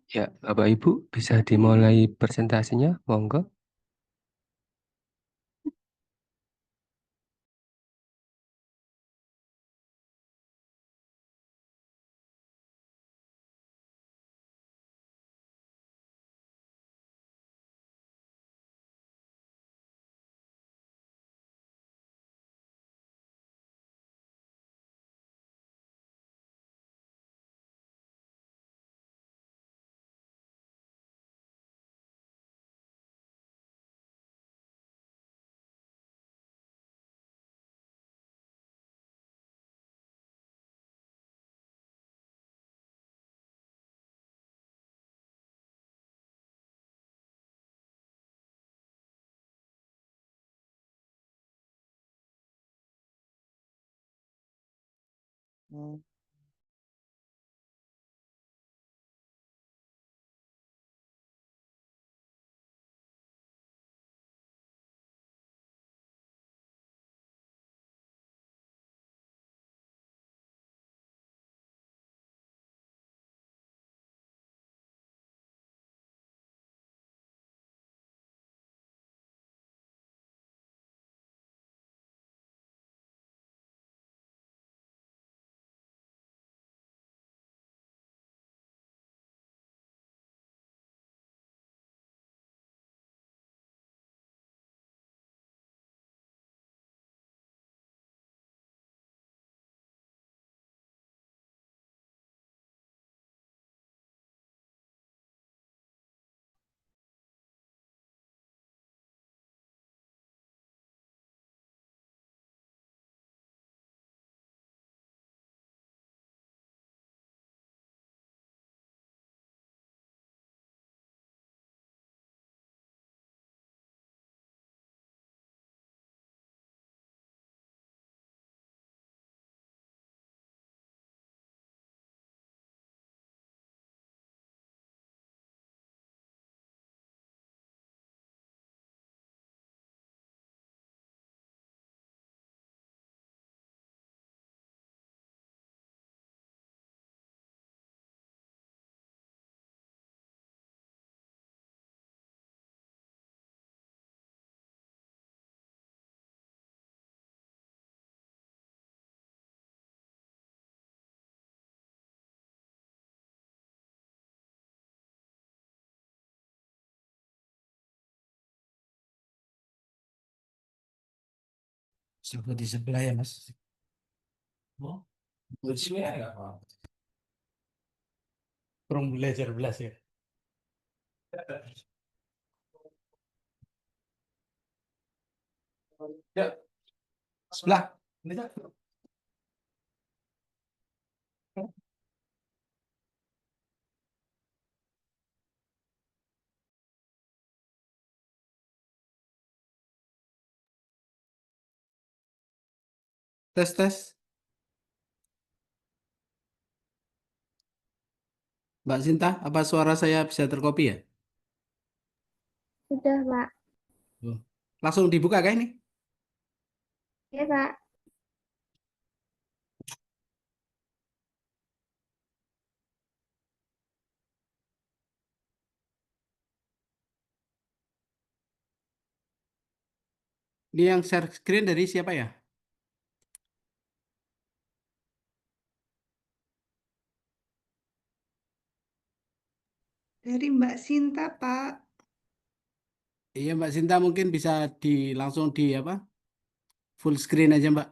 Ya, Bapak Ibu bisa dimulai presentasinya, monggo. Coba di sebelah ya Mas. Oh, bersih ya nggak apa-apa. Kurang belajar belas ya. Ya, sebelah. Ini tak? Tes tes. Mbak Sinta, apa suara saya bisa terkopi ya? Sudah, Pak. Oh. Langsung dibuka kayak ini? Ya, Pak. Ini yang share screen dari siapa ya? Dari Mbak Sinta, Pak. Iya Mbak Sinta mungkin bisa langsung di apa? Full screen aja Mbak.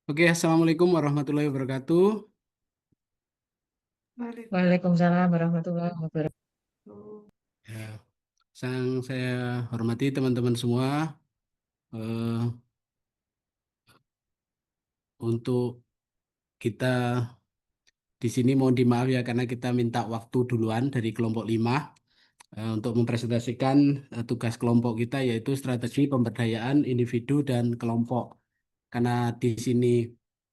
Oke, Assalamualaikum warahmatullahi wabarakatuh. Waalaikumsalam warahmatullahi wabarakatuh. Ya, yang saya hormati teman-teman semua, eh, untuk kita di sini mohon dimaaf ya karena kita minta waktu duluan dari kelompok 5 untuk mempresentasikan tugas kelompok kita yaitu strategi pemberdayaan individu dan kelompok. Karena di sini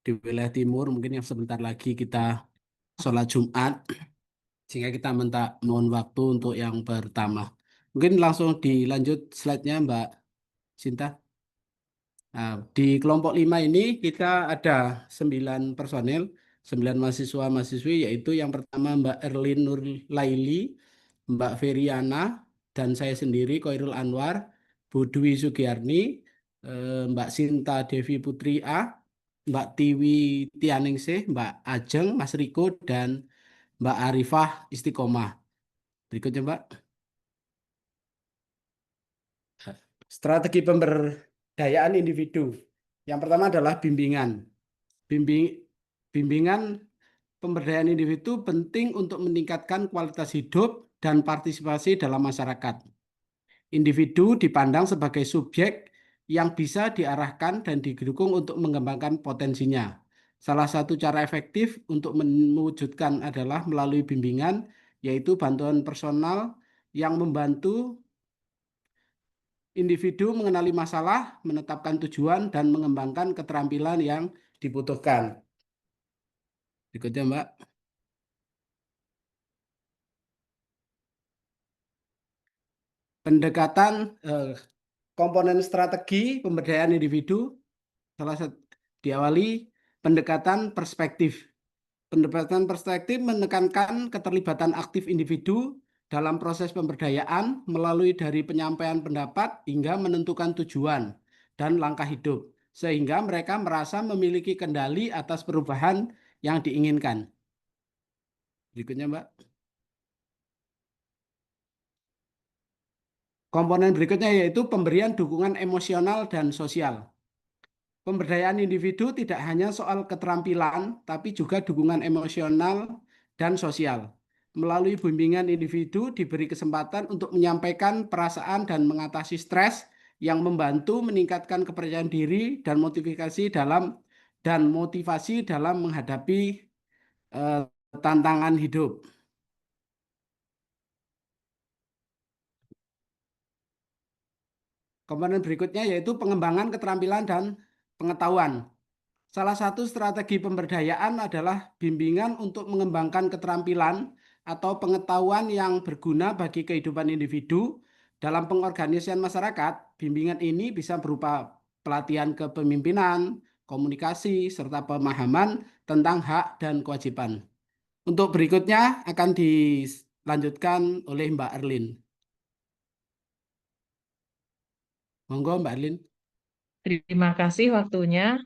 di wilayah timur mungkin yang sebentar lagi kita sholat Jumat sehingga kita minta mohon waktu untuk yang pertama. Mungkin langsung dilanjut slide-nya Mbak Sinta. Nah, di kelompok 5 ini kita ada 9 personel, 9 mahasiswa-mahasiswi, yaitu yang pertama Mbak Erlin Nur Laili, Mbak Feriana, dan saya sendiri, Koirul Anwar, Bu Dwi Sugiyarni, Mbak Sinta Devi Putri A, Mbak Tiwi Tianingsih, Mbak Ajeng, Mas Riko, dan Mbak Arifah Istiqomah. Berikutnya Mbak. Strategi pemberdayaan individu. Yang pertama adalah bimbingan. Bimbingan pemberdayaan individu penting untuk meningkatkan kualitas hidup dan partisipasi dalam masyarakat. Individu dipandang sebagai subjek yang bisa diarahkan dan didukung untuk mengembangkan potensinya. Salah satu cara efektif untuk mewujudkan adalah melalui bimbingan, yaitu bantuan personal yang membantu individu mengenali masalah, menetapkan tujuan, dan mengembangkan keterampilan yang dibutuhkan. Berikutnya, Mbak. Pendekatan komponen strategi pemberdayaan individu salah satu diawali pendekatan perspektif. Pendekatan perspektif menekankan keterlibatan aktif individu dalam proses pemberdayaan melalui dari penyampaian pendapat hingga menentukan tujuan dan langkah hidup, sehingga mereka merasa memiliki kendali atas perubahan yang diinginkan. Berikutnya, Mbak. Komponen berikutnya yaitu pemberian dukungan emosional dan sosial. Pemberdayaan individu tidak hanya soal keterampilan, tapi juga dukungan emosional dan sosial. Melalui bimbingan individu diberi kesempatan untuk menyampaikan perasaan dan mengatasi stres yang membantu meningkatkan kepercayaan diri dan motivasi dalam menghadapi tantangan hidup. Komponen berikutnya yaitu pengembangan keterampilan dan pengetahuan. Salah satu strategi pemberdayaan adalah bimbingan untuk mengembangkan keterampilan atau pengetahuan yang berguna bagi kehidupan individu. Dalam pengorganisasian masyarakat, bimbingan ini bisa berupa pelatihan kepemimpinan, komunikasi, serta pemahaman tentang hak dan kewajiban. Untuk berikutnya akan dilanjutkan oleh Mbak Erlin. Monggo Mbak Erlin. Terima kasih waktunya.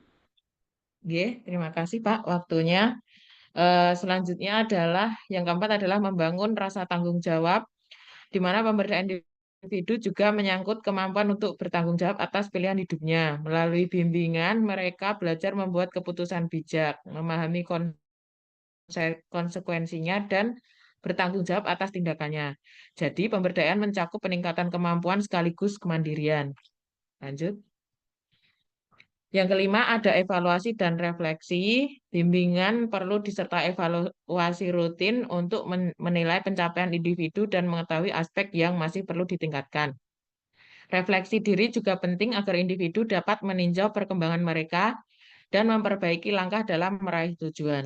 Terima kasih Pak waktunya. Selanjutnya adalah yang keempat adalah membangun rasa tanggung jawab, di mana pemberdayaan individu juga menyangkut kemampuan untuk bertanggung jawab atas pilihan hidupnya. Melalui bimbingan, mereka belajar membuat keputusan bijak, memahami konsekuensinya, dan bertanggung jawab atas tindakannya. Jadi, pemberdayaan mencakup peningkatan kemampuan sekaligus kemandirian. Lanjut. Yang kelima ada evaluasi dan refleksi. Bimbingan perlu disertai evaluasi rutin untuk menilai pencapaian individu dan mengetahui aspek yang masih perlu ditingkatkan. Refleksi diri juga penting agar individu dapat meninjau perkembangan mereka dan memperbaiki langkah dalam meraih tujuan.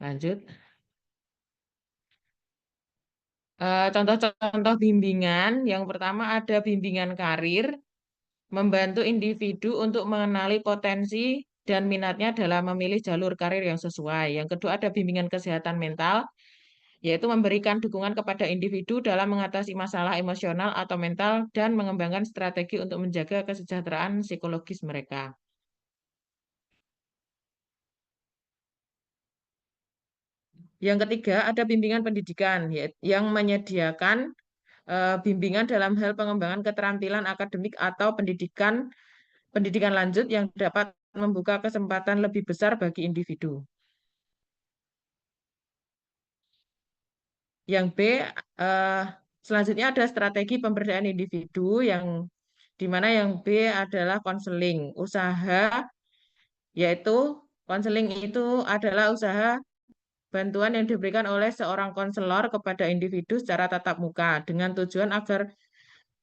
Lanjut. Contoh-contoh bimbingan, yang pertama ada bimbingan karir, membantu individu untuk mengenali potensi dan minatnya dalam memilih jalur karir yang sesuai. Yang kedua ada bimbingan kesehatan mental, yaitu memberikan dukungan kepada individu dalam mengatasi masalah emosional atau mental dan mengembangkan strategi untuk menjaga kesejahteraan psikologis mereka. Yang ketiga ada bimbingan pendidikan, yang menyediakan bimbingan dalam hal pengembangan keterampilan akademik atau pendidikan lanjut yang dapat membuka kesempatan lebih besar bagi individu. Yang B, selanjutnya ada strategi pemberdayaan individu yang di mana yang B adalah konseling. Usaha, yaitu konseling itu adalah usaha bantuan yang diberikan oleh seorang konselor kepada individu secara tatap muka dengan tujuan agar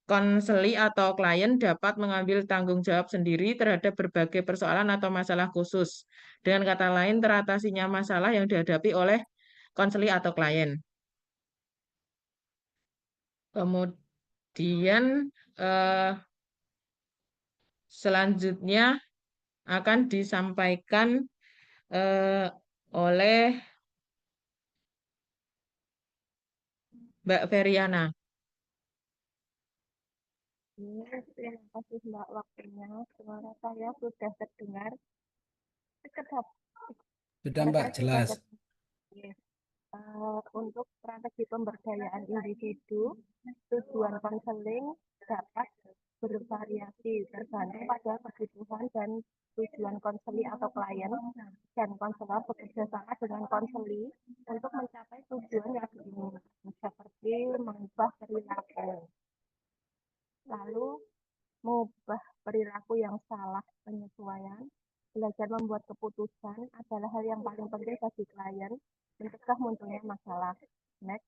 konseli atau klien dapat mengambil tanggung jawab sendiri terhadap berbagai persoalan atau masalah khusus. Dengan kata lain, teratasinya masalah yang dihadapi oleh konseli atau klien. Kemudian selanjutnya akan disampaikan oleh Mbak Feriana. Terima kasih Mbak waktunya. Suara saya sudah terdengar. Kedap. Sudah Mbak, jelas. Untuk strategi pemberdayaan individu, tujuan konseling dapat bervariasi tergantung pada kebutuhan dan tujuan konseli atau klien, dan konselor bekerja sama dengan konseli untuk mencapai tujuan yang diinginkan, seperti mengubah perilaku. Lalu mengubah perilaku yang salah, penyesuaian, belajar membuat keputusan adalah hal yang paling penting bagi klien mencegah munculnya masalah. Next.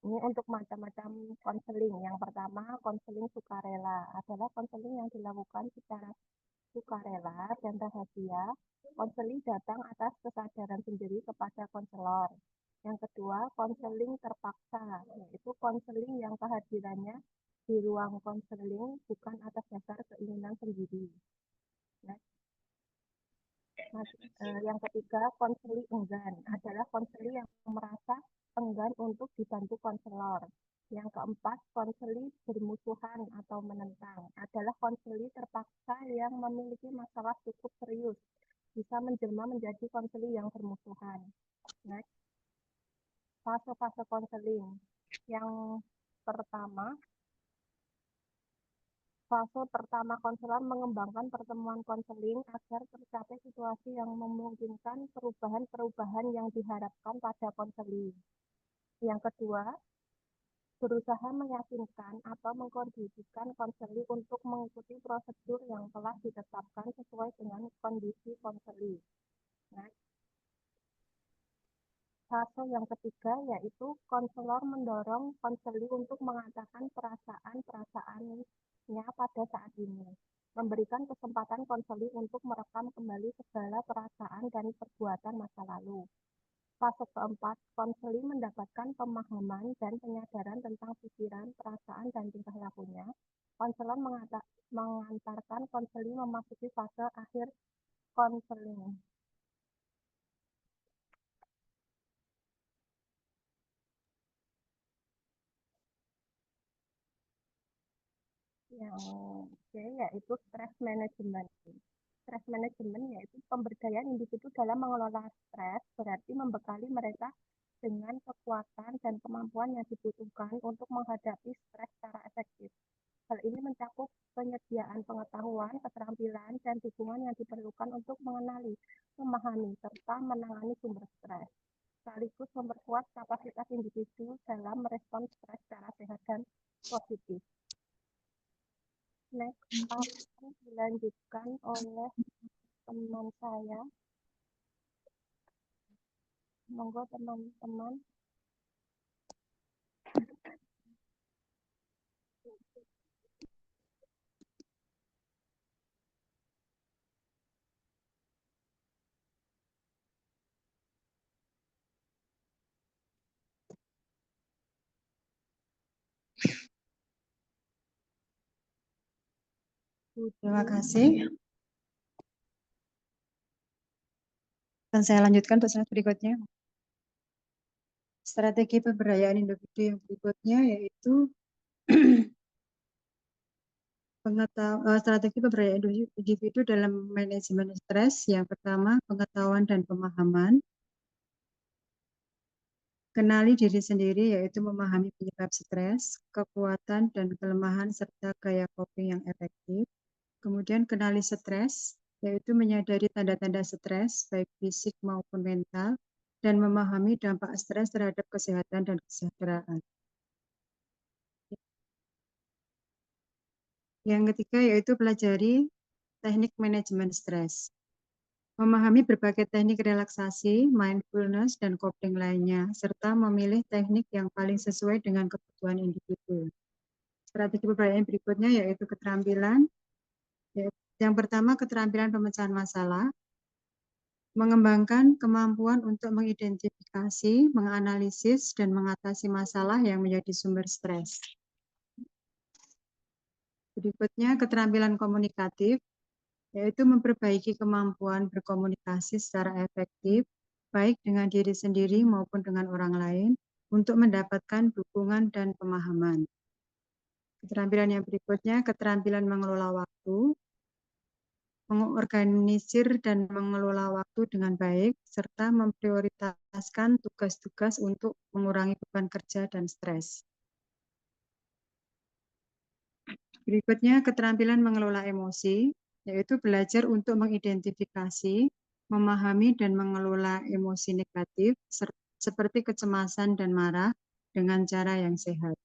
Ini untuk macam-macam konseling. Yang pertama, konseling sukarela adalah konseling yang dilakukan secara sukarela dan rahasia. Konseling datang atas kesadaran sendiri kepada konselor. Yang kedua, konseling terpaksa, yaitu konseling yang kehadirannya di ruang konseling bukan atas dasar keinginan sendiri. Yang ketiga, konseling enggan adalah konseling yang merasa enggan untuk dibantu konselor. Yang keempat, konseling bermusuhan atau menentang adalah konseling terpaksa yang memiliki masalah cukup serius, bisa menjelma menjadi konseling yang bermusuhan. Next. Fase-fase konseling. Yang pertama, fase pertama konselor mengembangkan pertemuan konseling agar tercapai situasi yang memungkinkan perubahan-perubahan yang diharapkan pada konseling. Yang kedua, berusaha meyakinkan atau mengkondisikan konseling untuk mengikuti prosedur yang telah ditetapkan sesuai dengan kondisi konseling. Nah, fase yang ketiga yaitu konselor mendorong konseling untuk mengatakan perasaan-perasaannya pada saat ini, memberikan kesempatan konseling untuk merekam kembali segala perasaan dan perbuatan masa lalu. Fase keempat, konseling mendapatkan pemahaman dan penyadaran tentang pikiran, perasaan, dan tingkah lakunya. Konselor mengantarkan konseling memasuki fase akhir konseling. Yang C yaitu stress management. Stress management yaitu pemberdayaan individu dalam mengelola stres, berarti membekali mereka dengan kekuatan dan kemampuan yang dibutuhkan untuk menghadapi stres secara efektif. Hal ini mencakup penyediaan pengetahuan, keterampilan, dan dukungan yang diperlukan untuk mengenali, memahami, serta menangani sumber stres, sekaligus memperkuat kapasitas individu dalam merespon stres secara sehat dan positif. Next, akan dilanjutkan oleh teman saya. Monggo teman-teman. Terima kasih. Dan saya lanjutkan untuk slide berikutnya. Strategi pemberdayaan individu yang berikutnya yaitu strategi pemberdayaan individu dalam manajemen stres. Yang pertama, pengetahuan dan pemahaman. Kenali diri sendiri yaitu memahami penyebab stres, kekuatan dan kelemahan serta gaya coping yang efektif. Kemudian kenali stres, yaitu menyadari tanda-tanda stres, baik fisik maupun mental, dan memahami dampak stres terhadap kesehatan dan kesejahteraan. Yang ketiga yaitu pelajari teknik manajemen stres. Memahami berbagai teknik relaksasi, mindfulness, dan coping lainnya, serta memilih teknik yang paling sesuai dengan kebutuhan individu. Strategi pemberdayaan berikutnya yaitu keterampilan. Yang pertama, keterampilan pemecahan masalah. Mengembangkan kemampuan untuk mengidentifikasi, menganalisis, dan mengatasi masalah yang menjadi sumber stres. Berikutnya, keterampilan komunikatif, yaitu memperbaiki kemampuan berkomunikasi secara efektif, baik dengan diri sendiri maupun dengan orang lain, untuk mendapatkan dukungan dan pemahaman. Keterampilan yang berikutnya, keterampilan mengelola waktu, mengorganisir dan mengelola waktu dengan baik, serta memprioritaskan tugas-tugas untuk mengurangi beban kerja dan stres. Berikutnya, keterampilan mengelola emosi, yaitu belajar untuk mengidentifikasi, memahami, dan mengelola emosi negatif, seperti kecemasan dan marah, dengan cara yang sehat.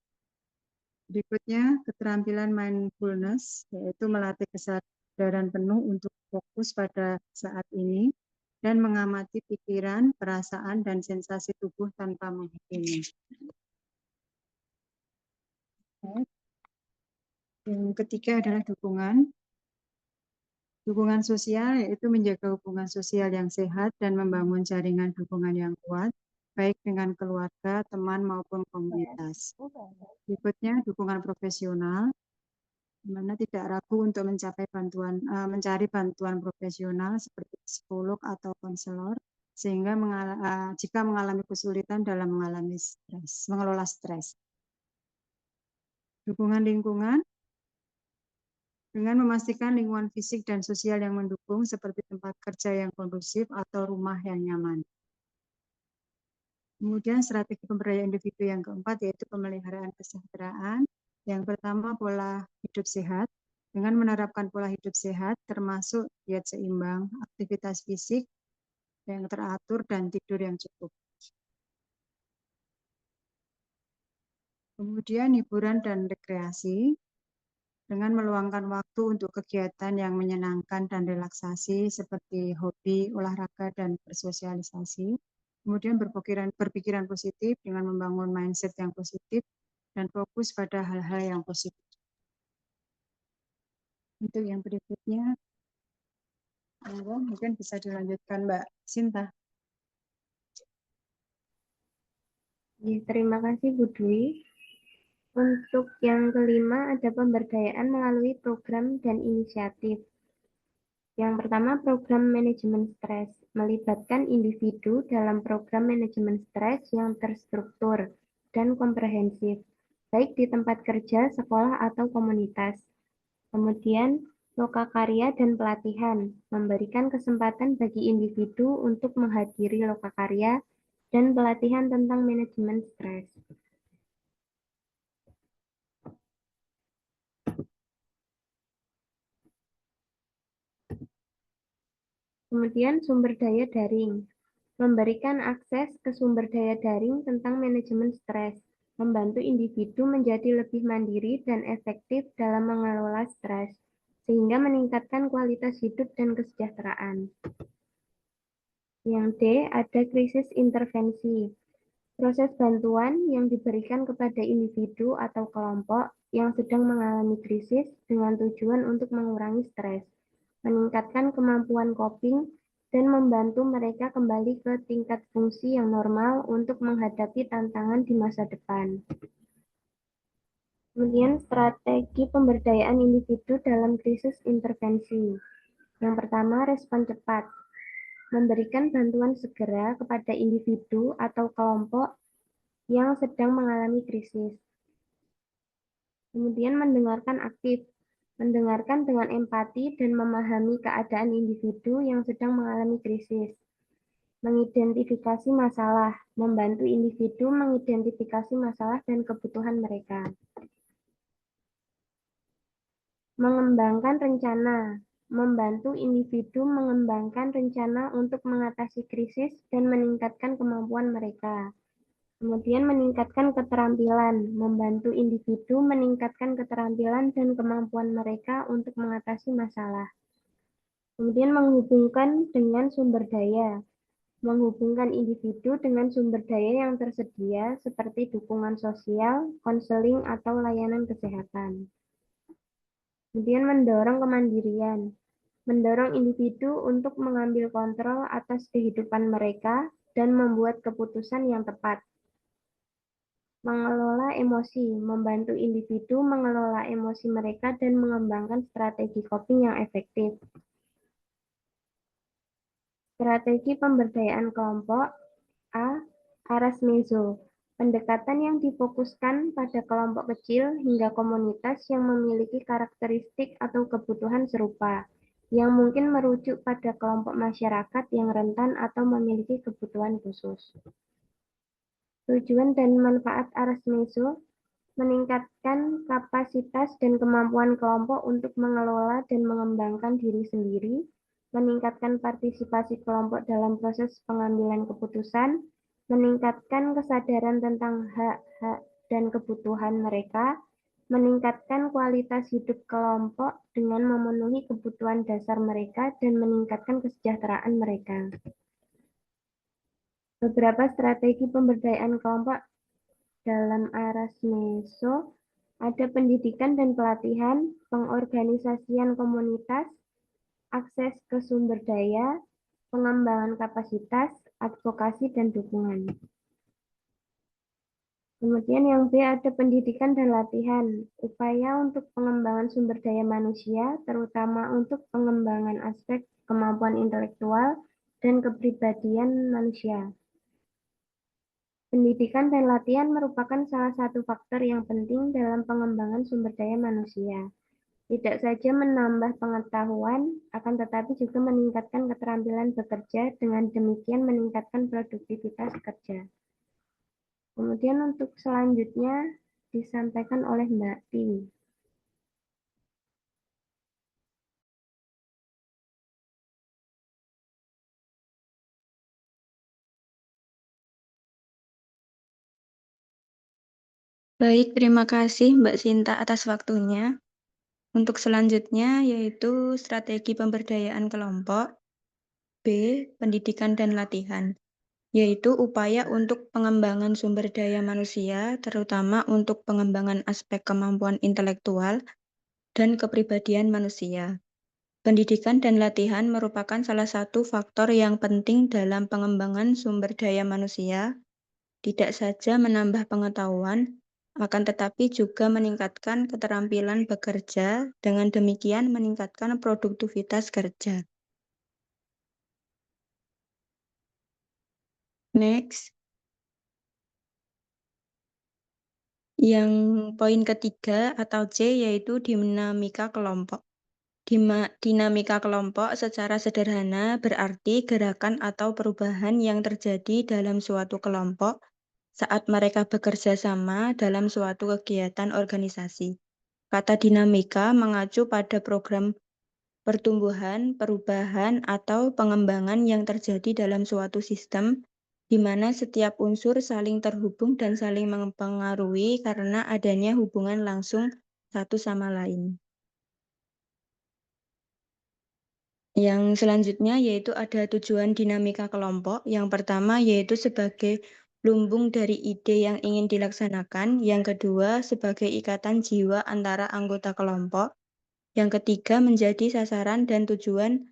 Berikutnya, keterampilan mindfulness, yaitu melatih kesadaran penuh untuk fokus pada saat ini, dan mengamati pikiran, perasaan, dan sensasi tubuh tanpa menghakimi. Yang ketiga adalah dukungan. Dukungan sosial yaitu menjaga hubungan sosial yang sehat dan membangun jaringan dukungan yang kuat, baik dengan keluarga, teman, maupun komunitas. Berikutnya, dukungan profesional, di mana tidak ragu untuk mencari bantuan profesional seperti psikolog atau konselor, sehingga jika mengalami kesulitan dalam mengelola stres. Dukungan lingkungan, dengan memastikan lingkungan fisik dan sosial yang mendukung seperti tempat kerja yang kondusif atau rumah yang nyaman. Kemudian strategi pemberdayaan individu yang keempat yaitu pemeliharaan kesejahteraan. Yang pertama, pola hidup sehat. Dengan menerapkan pola hidup sehat termasuk diet seimbang, aktivitas fisik yang teratur, dan tidur yang cukup. Kemudian hiburan dan rekreasi. Dengan meluangkan waktu untuk kegiatan yang menyenangkan dan relaksasi seperti hobi, olahraga, dan bersosialisasi. Kemudian berpikiran positif dengan membangun mindset yang positif dan fokus pada hal-hal yang positif. Untuk yang berikutnya, mungkin bisa dilanjutkan Mbak Sinta. Terima kasih Bu Dwi. Untuk yang kelima ada pemberdayaan melalui program dan inisiatif. Yang pertama, program manajemen stres, melibatkan individu dalam program manajemen stres yang terstruktur dan komprehensif, baik di tempat kerja, sekolah, atau komunitas. Kemudian, lokakarya dan pelatihan, memberikan kesempatan bagi individu untuk menghadiri lokakarya dan pelatihan tentang manajemen stres. Kemudian sumber daya daring, memberikan akses ke sumber daya daring tentang manajemen stres, membantu individu menjadi lebih mandiri dan efektif dalam mengelola stres, sehingga meningkatkan kualitas hidup dan kesejahteraan. Yang D, ada krisis intervensi, proses bantuan yang diberikan kepada individu atau kelompok yang sedang mengalami krisis dengan tujuan untuk mengurangi stres, meningkatkan kemampuan coping, dan membantu mereka kembali ke tingkat fungsi yang normal untuk menghadapi tantangan di masa depan. Kemudian strategi pemberdayaan individu dalam krisis intervensi. Yang pertama, respon cepat. Memberikan bantuan segera kepada individu atau kelompok yang sedang mengalami krisis. Kemudian mendengarkan aktif. Mendengarkan dengan empati dan memahami keadaan individu yang sedang mengalami krisis. Mengidentifikasi masalah, membantu individu mengidentifikasi masalah dan kebutuhan mereka. Mengembangkan rencana, membantu individu mengembangkan rencana untuk mengatasi krisis dan meningkatkan kemampuan mereka. Kemudian meningkatkan keterampilan, membantu individu meningkatkan keterampilan dan kemampuan mereka untuk mengatasi masalah. Kemudian menghubungkan dengan sumber daya, menghubungkan individu dengan sumber daya yang tersedia seperti dukungan sosial, konseling, atau layanan kesehatan. Kemudian mendorong kemandirian, mendorong individu untuk mengambil kontrol atas kehidupan mereka dan membuat keputusan yang tepat. Mengelola emosi, membantu individu mengelola emosi mereka dan mengembangkan strategi coping yang efektif. Strategi pemberdayaan kelompok. A. Aras meso, pendekatan yang difokuskan pada kelompok kecil hingga komunitas yang memiliki karakteristik atau kebutuhan serupa, yang mungkin merujuk pada kelompok masyarakat yang rentan atau memiliki kebutuhan khusus. Tujuan dan manfaat aras meso, meningkatkan kapasitas dan kemampuan kelompok untuk mengelola dan mengembangkan diri sendiri, meningkatkan partisipasi kelompok dalam proses pengambilan keputusan, meningkatkan kesadaran tentang hak-hak dan kebutuhan mereka, meningkatkan kualitas hidup kelompok dengan memenuhi kebutuhan dasar mereka, dan meningkatkan kesejahteraan mereka. Beberapa strategi pemberdayaan kelompok dalam aras meso ada pendidikan dan pelatihan, pengorganisasian komunitas, akses ke sumber daya, pengembangan kapasitas, advokasi, dan dukungan. Kemudian yang B ada pendidikan dan latihan, upaya untuk pengembangan sumber daya manusia, terutama untuk pengembangan aspek kemampuan intelektual dan kepribadian manusia. Pendidikan dan latihan merupakan salah satu faktor yang penting dalam pengembangan sumber daya manusia. Tidak saja menambah pengetahuan, akan tetapi juga meningkatkan keterampilan bekerja, dengan demikian meningkatkan produktivitas kerja. Kemudian untuk selanjutnya disampaikan oleh Mbak Tiwi. Baik, terima kasih Mbak Sinta atas waktunya. Untuk selanjutnya yaitu strategi pemberdayaan kelompok. B. Pendidikan dan latihan, yaitu upaya untuk pengembangan sumber daya manusia, terutama untuk pengembangan aspek kemampuan intelektual dan kepribadian manusia. Pendidikan dan latihan merupakan salah satu faktor yang penting dalam pengembangan sumber daya manusia, tidak saja menambah pengetahuan, akan tetapi juga meningkatkan keterampilan bekerja, dengan demikian meningkatkan produktivitas kerja. Next. Yang poin ketiga atau C yaitu dinamika kelompok. Dinamika kelompok secara sederhana berarti gerakan atau perubahan yang terjadi dalam suatu kelompok saat mereka bekerja sama dalam suatu kegiatan organisasi. Kata dinamika mengacu pada program pertumbuhan, perubahan, atau pengembangan yang terjadi dalam suatu sistem, di mana setiap unsur saling terhubung dan saling mempengaruhi karena adanya hubungan langsung satu sama lain. Yang selanjutnya yaitu ada tujuan dinamika kelompok. Yang pertama yaitu sebagai lumbung dari ide yang ingin dilaksanakan. Yang kedua sebagai ikatan jiwa antara anggota kelompok. Yang ketiga menjadi sasaran dan tujuan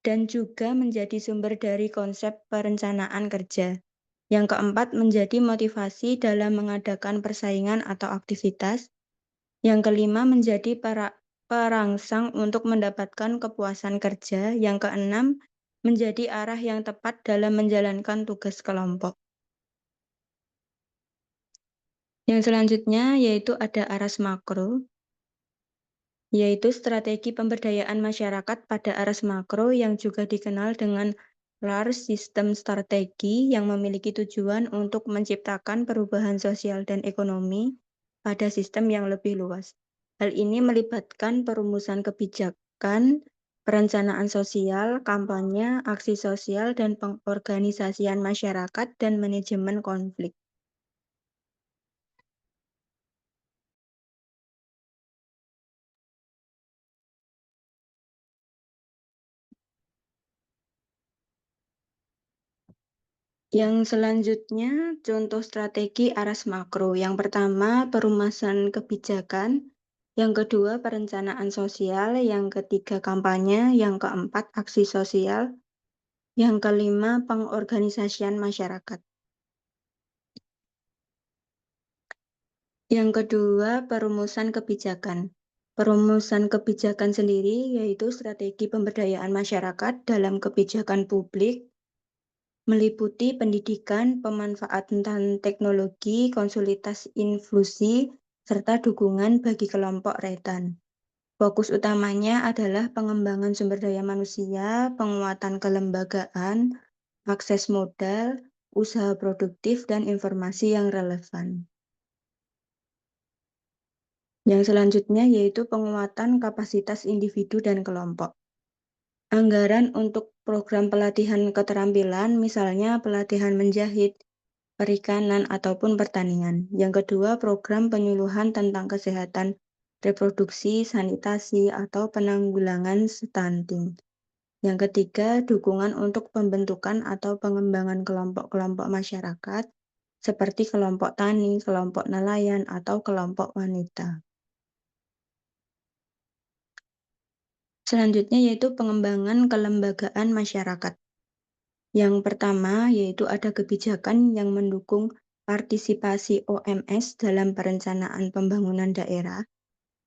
dan juga menjadi sumber dari konsep perencanaan kerja. Yang keempat menjadi motivasi dalam mengadakan persaingan atau aktivitas. Yang kelima menjadi perangsang untuk mendapatkan kepuasan kerja. Yang keenam menjadi arah yang tepat dalam menjalankan tugas kelompok. Yang selanjutnya yaitu ada aras makro, yaitu strategi pemberdayaan masyarakat pada aras makro yang juga dikenal dengan large system strategi, yang memiliki tujuan untuk menciptakan perubahan sosial dan ekonomi pada sistem yang lebih luas. Hal ini melibatkan perumusan kebijakan, perencanaan sosial, kampanye, aksi sosial, dan pengorganisasian masyarakat dan manajemen konflik. Yang selanjutnya, contoh strategi ARAS makro. Yang pertama, perumusan kebijakan. Yang kedua, perencanaan sosial. Yang ketiga, kampanye. Yang keempat, aksi sosial. Yang kelima, pengorganisasian masyarakat. Yang kedua, perumusan kebijakan. Perumusan kebijakan sendiri yaitu strategi pemberdayaan masyarakat dalam kebijakan publik, meliputi pendidikan, pemanfaatan teknologi, konsultasi inklusi, serta dukungan bagi kelompok rentan. Fokus utamanya adalah pengembangan sumber daya manusia, penguatan kelembagaan, akses modal, usaha produktif, dan informasi yang relevan. Yang selanjutnya yaitu penguatan kapasitas individu dan kelompok. Anggaran untuk program pelatihan keterampilan, misalnya pelatihan menjahit, perikanan, ataupun pertanian. Yang kedua, program penyuluhan tentang kesehatan reproduksi, sanitasi, atau penanggulangan stunting. Yang ketiga, dukungan untuk pembentukan atau pengembangan kelompok-kelompok masyarakat, seperti kelompok tani, kelompok nelayan, atau kelompok wanita. Selanjutnya yaitu pengembangan kelembagaan masyarakat. Yang pertama yaitu ada kebijakan yang mendukung partisipasi OMS dalam perencanaan pembangunan daerah.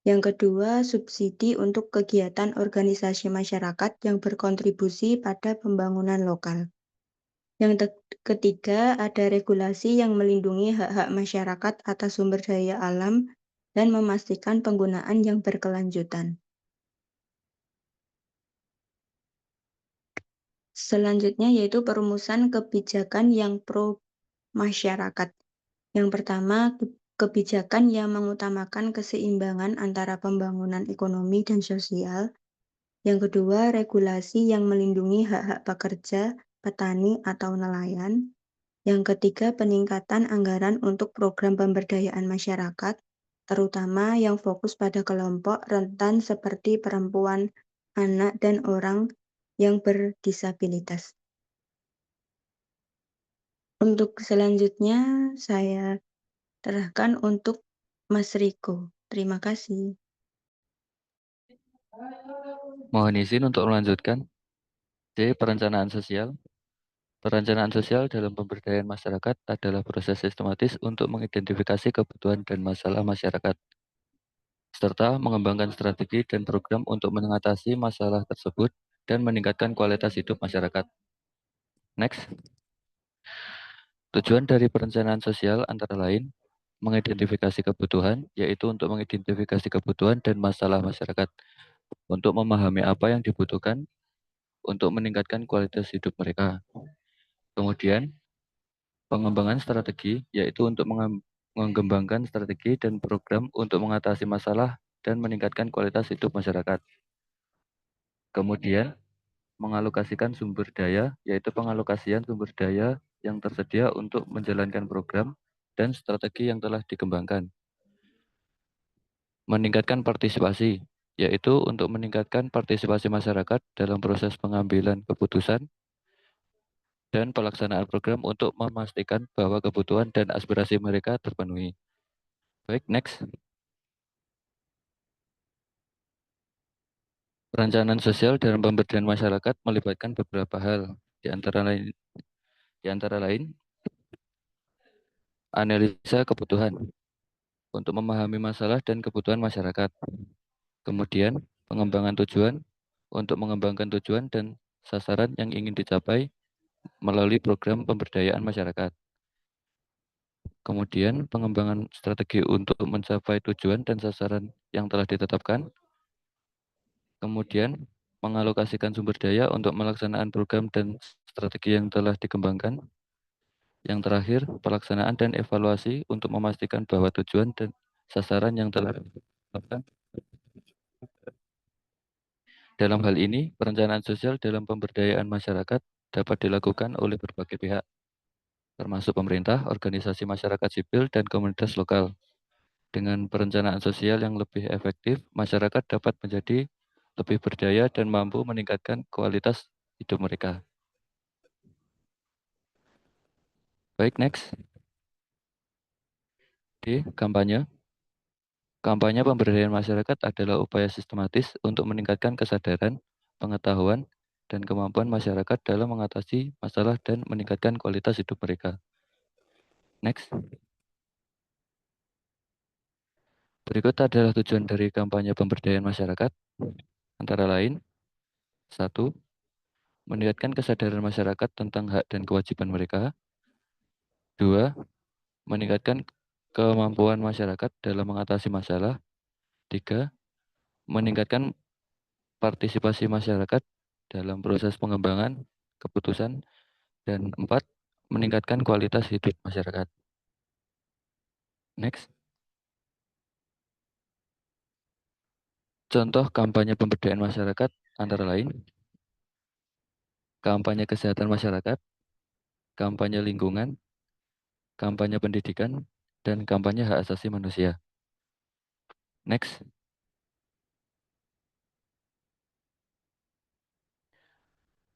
Yang kedua, subsidi untuk kegiatan organisasi masyarakat yang berkontribusi pada pembangunan lokal. Yang ketiga, ada regulasi yang melindungi hak-hak masyarakat atas sumber daya alam dan memastikan penggunaan yang berkelanjutan. Selanjutnya yaitu perumusan kebijakan yang pro masyarakat. Yang pertama, kebijakan yang mengutamakan keseimbangan antara pembangunan ekonomi dan sosial. Yang kedua, regulasi yang melindungi hak-hak pekerja, petani, atau nelayan. Yang ketiga, peningkatan anggaran untuk program pemberdayaan masyarakat, terutama yang fokus pada kelompok rentan seperti perempuan, anak, dan orang yang berdisabilitas. Untuk selanjutnya, saya serahkan untuk Mas Riko. Terima kasih. Mohon izin untuk melanjutkan. C. Perencanaan sosial. Perencanaan sosial dalam pemberdayaan masyarakat adalah proses sistematis untuk mengidentifikasi kebutuhan dan masalah masyarakat, serta mengembangkan strategi dan program untuk mengatasi masalah tersebut dan meningkatkan kualitas hidup masyarakat. Next. Tujuan dari perencanaan sosial antara lain mengidentifikasi kebutuhan, yaitu untuk mengidentifikasi kebutuhan dan masalah masyarakat, untuk memahami apa yang dibutuhkan, untuk meningkatkan kualitas hidup mereka. Kemudian, pengembangan strategi, yaitu untuk mengembangkan strategi dan program untuk mengatasi masalah dan meningkatkan kualitas hidup masyarakat. Kemudian, mengalokasikan sumber daya, yaitu pengalokasian sumber daya yang tersedia untuk menjalankan program dan strategi yang telah dikembangkan. Meningkatkan partisipasi, yaitu untuk meningkatkan partisipasi masyarakat dalam proses pengambilan keputusan dan pelaksanaan program untuk memastikan bahwa kebutuhan dan aspirasi mereka terpenuhi. Baik, next. Perencanaan sosial dalam pemberdayaan masyarakat melibatkan beberapa hal, di antara lain analisa kebutuhan untuk memahami masalah dan kebutuhan masyarakat. Kemudian, pengembangan tujuan untuk mengembangkan tujuan dan sasaran yang ingin dicapai melalui program pemberdayaan masyarakat. Kemudian, pengembangan strategi untuk mencapai tujuan dan sasaran yang telah ditetapkan. Kemudian, mengalokasikan sumber daya untuk melaksanaan program dan strategi yang telah dikembangkan. Yang terakhir, pelaksanaan dan evaluasi untuk memastikan bahwa tujuan dan sasaran yang telah ditetapkan. Dalam hal ini, perencanaan sosial dalam pemberdayaan masyarakat dapat dilakukan oleh berbagai pihak, termasuk pemerintah, organisasi masyarakat sipil, dan komunitas lokal. Dengan perencanaan sosial yang lebih efektif, masyarakat dapat menjadi lebih berdaya dan mampu meningkatkan kualitas hidup mereka. Baik, next. D. Kampanye. Kampanye pemberdayaan masyarakat adalah upaya sistematis untuk meningkatkan kesadaran, pengetahuan, dan kemampuan masyarakat dalam mengatasi masalah dan meningkatkan kualitas hidup mereka. Next. Berikut adalah tujuan dari kampanye pemberdayaan masyarakat. Antara lain, 1. Meningkatkan kesadaran masyarakat tentang hak dan kewajiban mereka. 2. Meningkatkan kemampuan masyarakat dalam mengatasi masalah. 3. Meningkatkan partisipasi masyarakat dalam proses pengembangan keputusan. Dan 4. Meningkatkan kualitas hidup masyarakat. Next. Contoh kampanye pemberdayaan masyarakat antara lain, kampanye kesehatan masyarakat, kampanye lingkungan, kampanye pendidikan, dan kampanye hak asasi manusia. Next.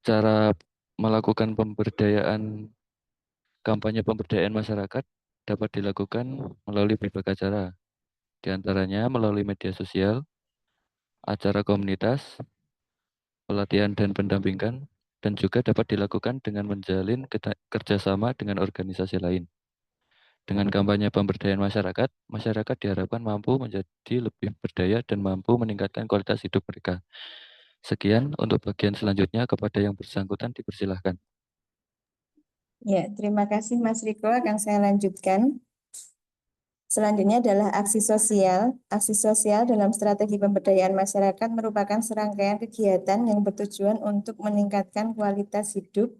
Cara melakukan kampanye pemberdayaan masyarakat dapat dilakukan melalui berbagai cara, di antaranya melalui media sosial, acara komunitas, pelatihan dan pendampingan, dan juga dapat dilakukan dengan menjalin kerjasama dengan organisasi lain. Dengan kampanye pemberdayaan masyarakat, masyarakat diharapkan mampu menjadi lebih berdaya dan mampu meningkatkan kualitas hidup mereka. Sekian untuk bagian selanjutnya, kepada yang bersangkutan dipersilahkan. Ya, terima kasih Mas Riko, akan saya lanjutkan. Selanjutnya adalah aksi sosial. Aksi sosial dalam strategi pemberdayaan masyarakat merupakan serangkaian kegiatan yang bertujuan untuk meningkatkan kualitas hidup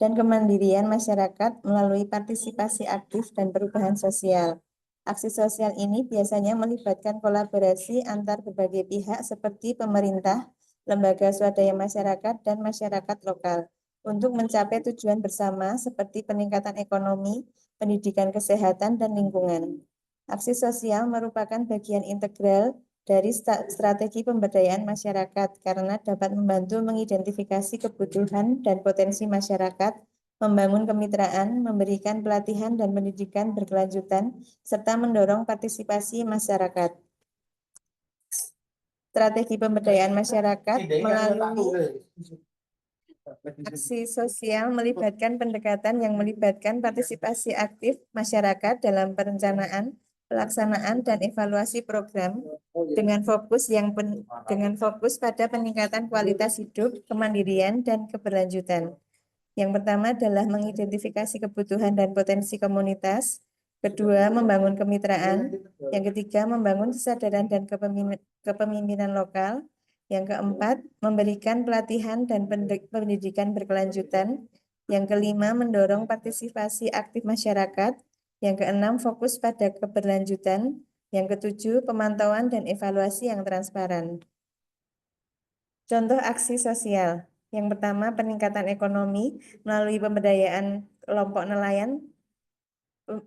dan kemandirian masyarakat melalui partisipasi aktif dan perubahan sosial. Aksi sosial ini biasanya melibatkan kolaborasi antar berbagai pihak seperti pemerintah, lembaga swadaya masyarakat, dan masyarakat lokal untuk mencapai tujuan bersama seperti peningkatan ekonomi, pendidikan kesehatan, dan lingkungan. Aksi sosial merupakan bagian integral dari strategi pemberdayaan masyarakat karena dapat membantu mengidentifikasi kebutuhan dan potensi masyarakat, membangun kemitraan, memberikan pelatihan dan pendidikan berkelanjutan, serta mendorong partisipasi masyarakat. Strategi pemberdayaan masyarakat melalui aksi sosial melibatkan pendekatan yang melibatkan partisipasi aktif masyarakat dalam perencanaan, pelaksanaan, dan evaluasi program dengan fokus pada peningkatan kualitas hidup, kemandirian, dan keberlanjutan. Yang pertama adalah mengidentifikasi kebutuhan dan potensi komunitas. Kedua, membangun kemitraan. Yang ketiga, membangun kesadaran dan kepemimpinan lokal. Yang keempat, memberikan pelatihan dan pendidikan berkelanjutan. Yang kelima, mendorong partisipasi aktif masyarakat. Yang keenam, fokus pada keberlanjutan. Yang ketujuh, pemantauan dan evaluasi yang transparan. Contoh aksi sosial. Yang pertama, peningkatan ekonomi melalui pemberdayaan kelompok nelayan,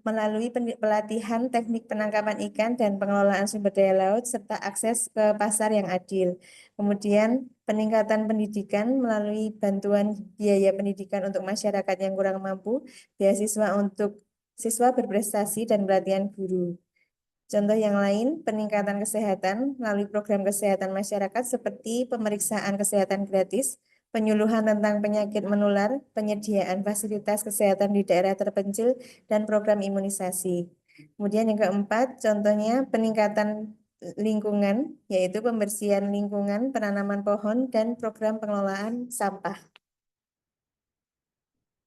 melalui pelatihan teknik penangkapan ikan dan pengelolaan sumber daya laut, serta akses ke pasar yang adil. Kemudian, peningkatan pendidikan melalui bantuan biaya pendidikan untuk masyarakat yang kurang mampu, beasiswa untuk siswa berprestasi, dan pelatihan guru. Contoh yang lain, peningkatan kesehatan melalui program kesehatan masyarakat seperti pemeriksaan kesehatan gratis, penyuluhan tentang penyakit menular, penyediaan fasilitas kesehatan di daerah terpencil, dan program imunisasi. Kemudian yang keempat, contohnya peningkatan lingkungan, yaitu pembersihan lingkungan, penanaman pohon, dan program pengelolaan sampah.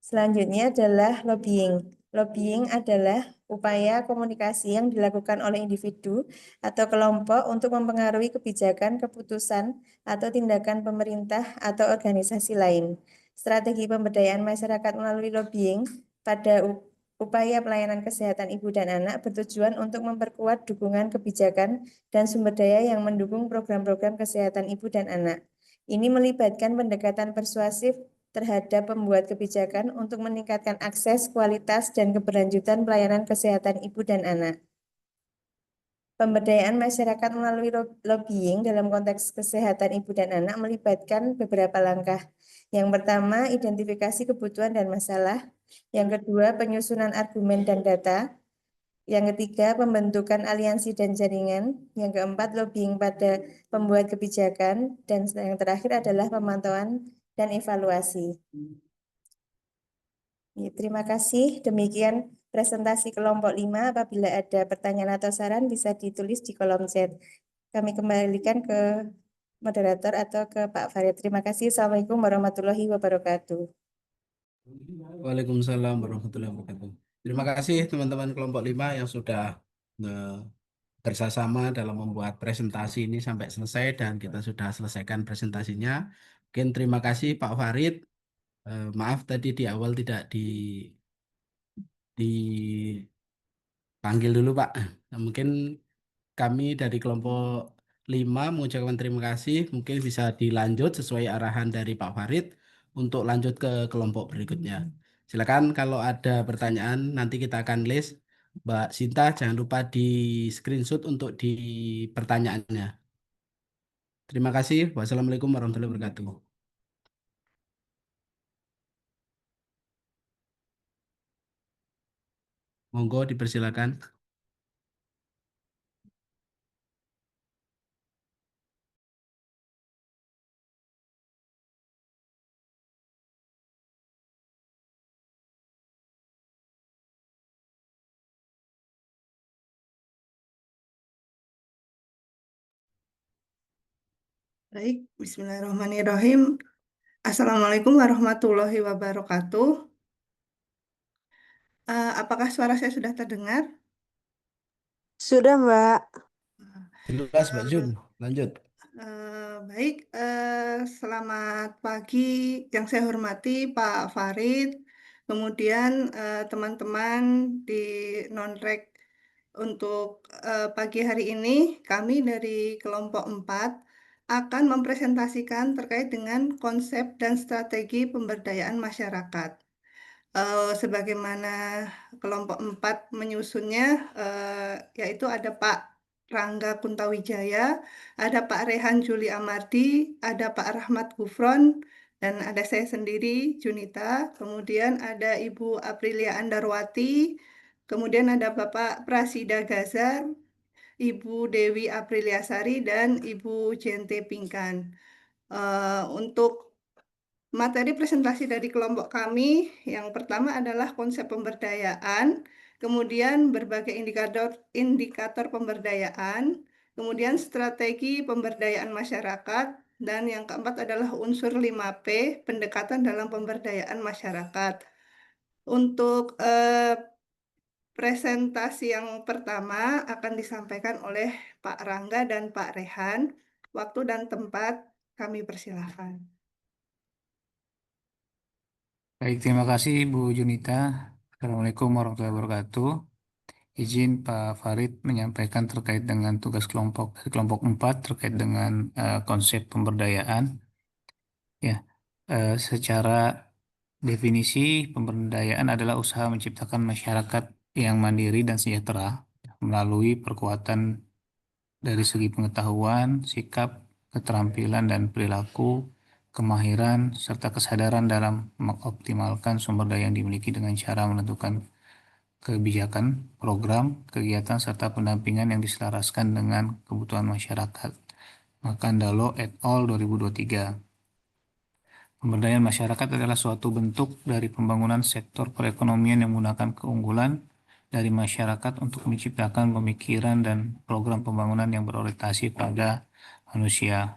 Selanjutnya adalah lobbying. Lobbying adalah upaya komunikasi yang dilakukan oleh individu atau kelompok untuk mempengaruhi kebijakan, keputusan, atau tindakan pemerintah atau organisasi lain. Strategi pemberdayaan masyarakat melalui lobbying pada upaya pelayanan kesehatan ibu dan anak bertujuan untuk memperkuat dukungan kebijakan dan sumber daya yang mendukung program-program kesehatan ibu dan anak. Ini melibatkan pendekatan persuasif terhadap pembuat kebijakan untuk meningkatkan akses, kualitas, dan keberlanjutan pelayanan kesehatan ibu dan anak. Pemberdayaan masyarakat melalui lobbying dalam konteks kesehatan ibu dan anak melibatkan beberapa langkah. Yang pertama, identifikasi kebutuhan dan masalah. Yang kedua, penyusunan argumen dan data. Yang ketiga, pembentukan aliansi dan jaringan. Yang keempat, lobbying pada pembuat kebijakan. Dan yang terakhir adalah pemantauan dan evaluasi. Ya, terima kasih. Demikian presentasi kelompok 5. Apabila ada pertanyaan atau saran bisa ditulis di kolom chat. Kami kembalikan ke moderator atau ke Pak Farid. Terima kasih. Assalamualaikum warahmatullahi wabarakatuh. Waalaikumsalam warahmatullahi wabarakatuh. Terima kasih teman-teman kelompok 5 yang sudah bersama dalam membuat presentasi ini sampai selesai dan kita sudah selesaikan presentasinya. Mungkin terima kasih Pak Farid. Maaf tadi di awal tidak dipanggil dulu Pak. Nah, mungkin kami dari kelompok 5 mengucapkan terima kasih. Mungkin bisa dilanjut sesuai arahan dari Pak Farid untuk lanjut ke kelompok berikutnya. Silakan kalau ada pertanyaan nanti kita akan list. Mbak Sinta jangan lupa di screenshot untuk di pertanyaannya. Terima kasih. Wassalamualaikum warahmatullahi wabarakatuh. Monggo dipersilakan. Baik, Bismillahirrahmanirrahim. Assalamualaikum warahmatullahi wabarakatuh. Apakah suara saya sudah terdengar? Sudah, Mbak. Jelas, Mbak Jun. Lanjut. Baik, selamat pagi yang saya hormati Pak Farid, kemudian teman-teman di non-rek. Untuk pagi hari ini, kami dari kelompok 4 akan mempresentasikan terkait dengan konsep dan strategi pemberdayaan masyarakat. Sebagaimana kelompok 4 menyusunnya, yaitu ada Pak Rangga Kuntawijaya, ada Pak Rehan Juli Amardi, ada Pak Rahmat Gufron, dan ada saya sendiri, Junita, kemudian ada Ibu Aprilia Andarwati, kemudian ada Bapak Prasida Gazar, Ibu Dewi Apriliasari, dan Ibu Jente Pingkan. Untuk materi presentasi dari kelompok kami, yang pertama adalah konsep pemberdayaan, kemudian berbagai indikator pemberdayaan, kemudian strategi pemberdayaan masyarakat, dan yang keempat adalah unsur 5P, pendekatan dalam pemberdayaan masyarakat. Untuk presentasi yang pertama akan disampaikan oleh Pak Rangga dan Pak Rehan. Waktu dan tempat kami persilahkan. Baik, terima kasih Bu Junita. Assalamualaikum warahmatullahi wabarakatuh. Izin Pak Farid menyampaikan terkait dengan tugas kelompok dari kelompok 4 terkait dengan konsep pemberdayaan. Ya, secara definisi pemberdayaan adalah usaha menciptakan masyarakat yang mandiri dan sejahtera melalui perkuatan dari segi pengetahuan, sikap, keterampilan dan perilaku, kemahiran, serta kesadaran dalam mengoptimalkan sumber daya yang dimiliki dengan cara menentukan kebijakan, program, kegiatan, serta pendampingan yang diselaraskan dengan kebutuhan masyarakat. Makandalo et al. 2023. Pemberdayaan masyarakat adalah suatu bentuk dari pembangunan sektor perekonomian yang menggunakan keunggulan dari masyarakat untuk menciptakan pemikiran dan program pembangunan yang berorientasi pada manusia.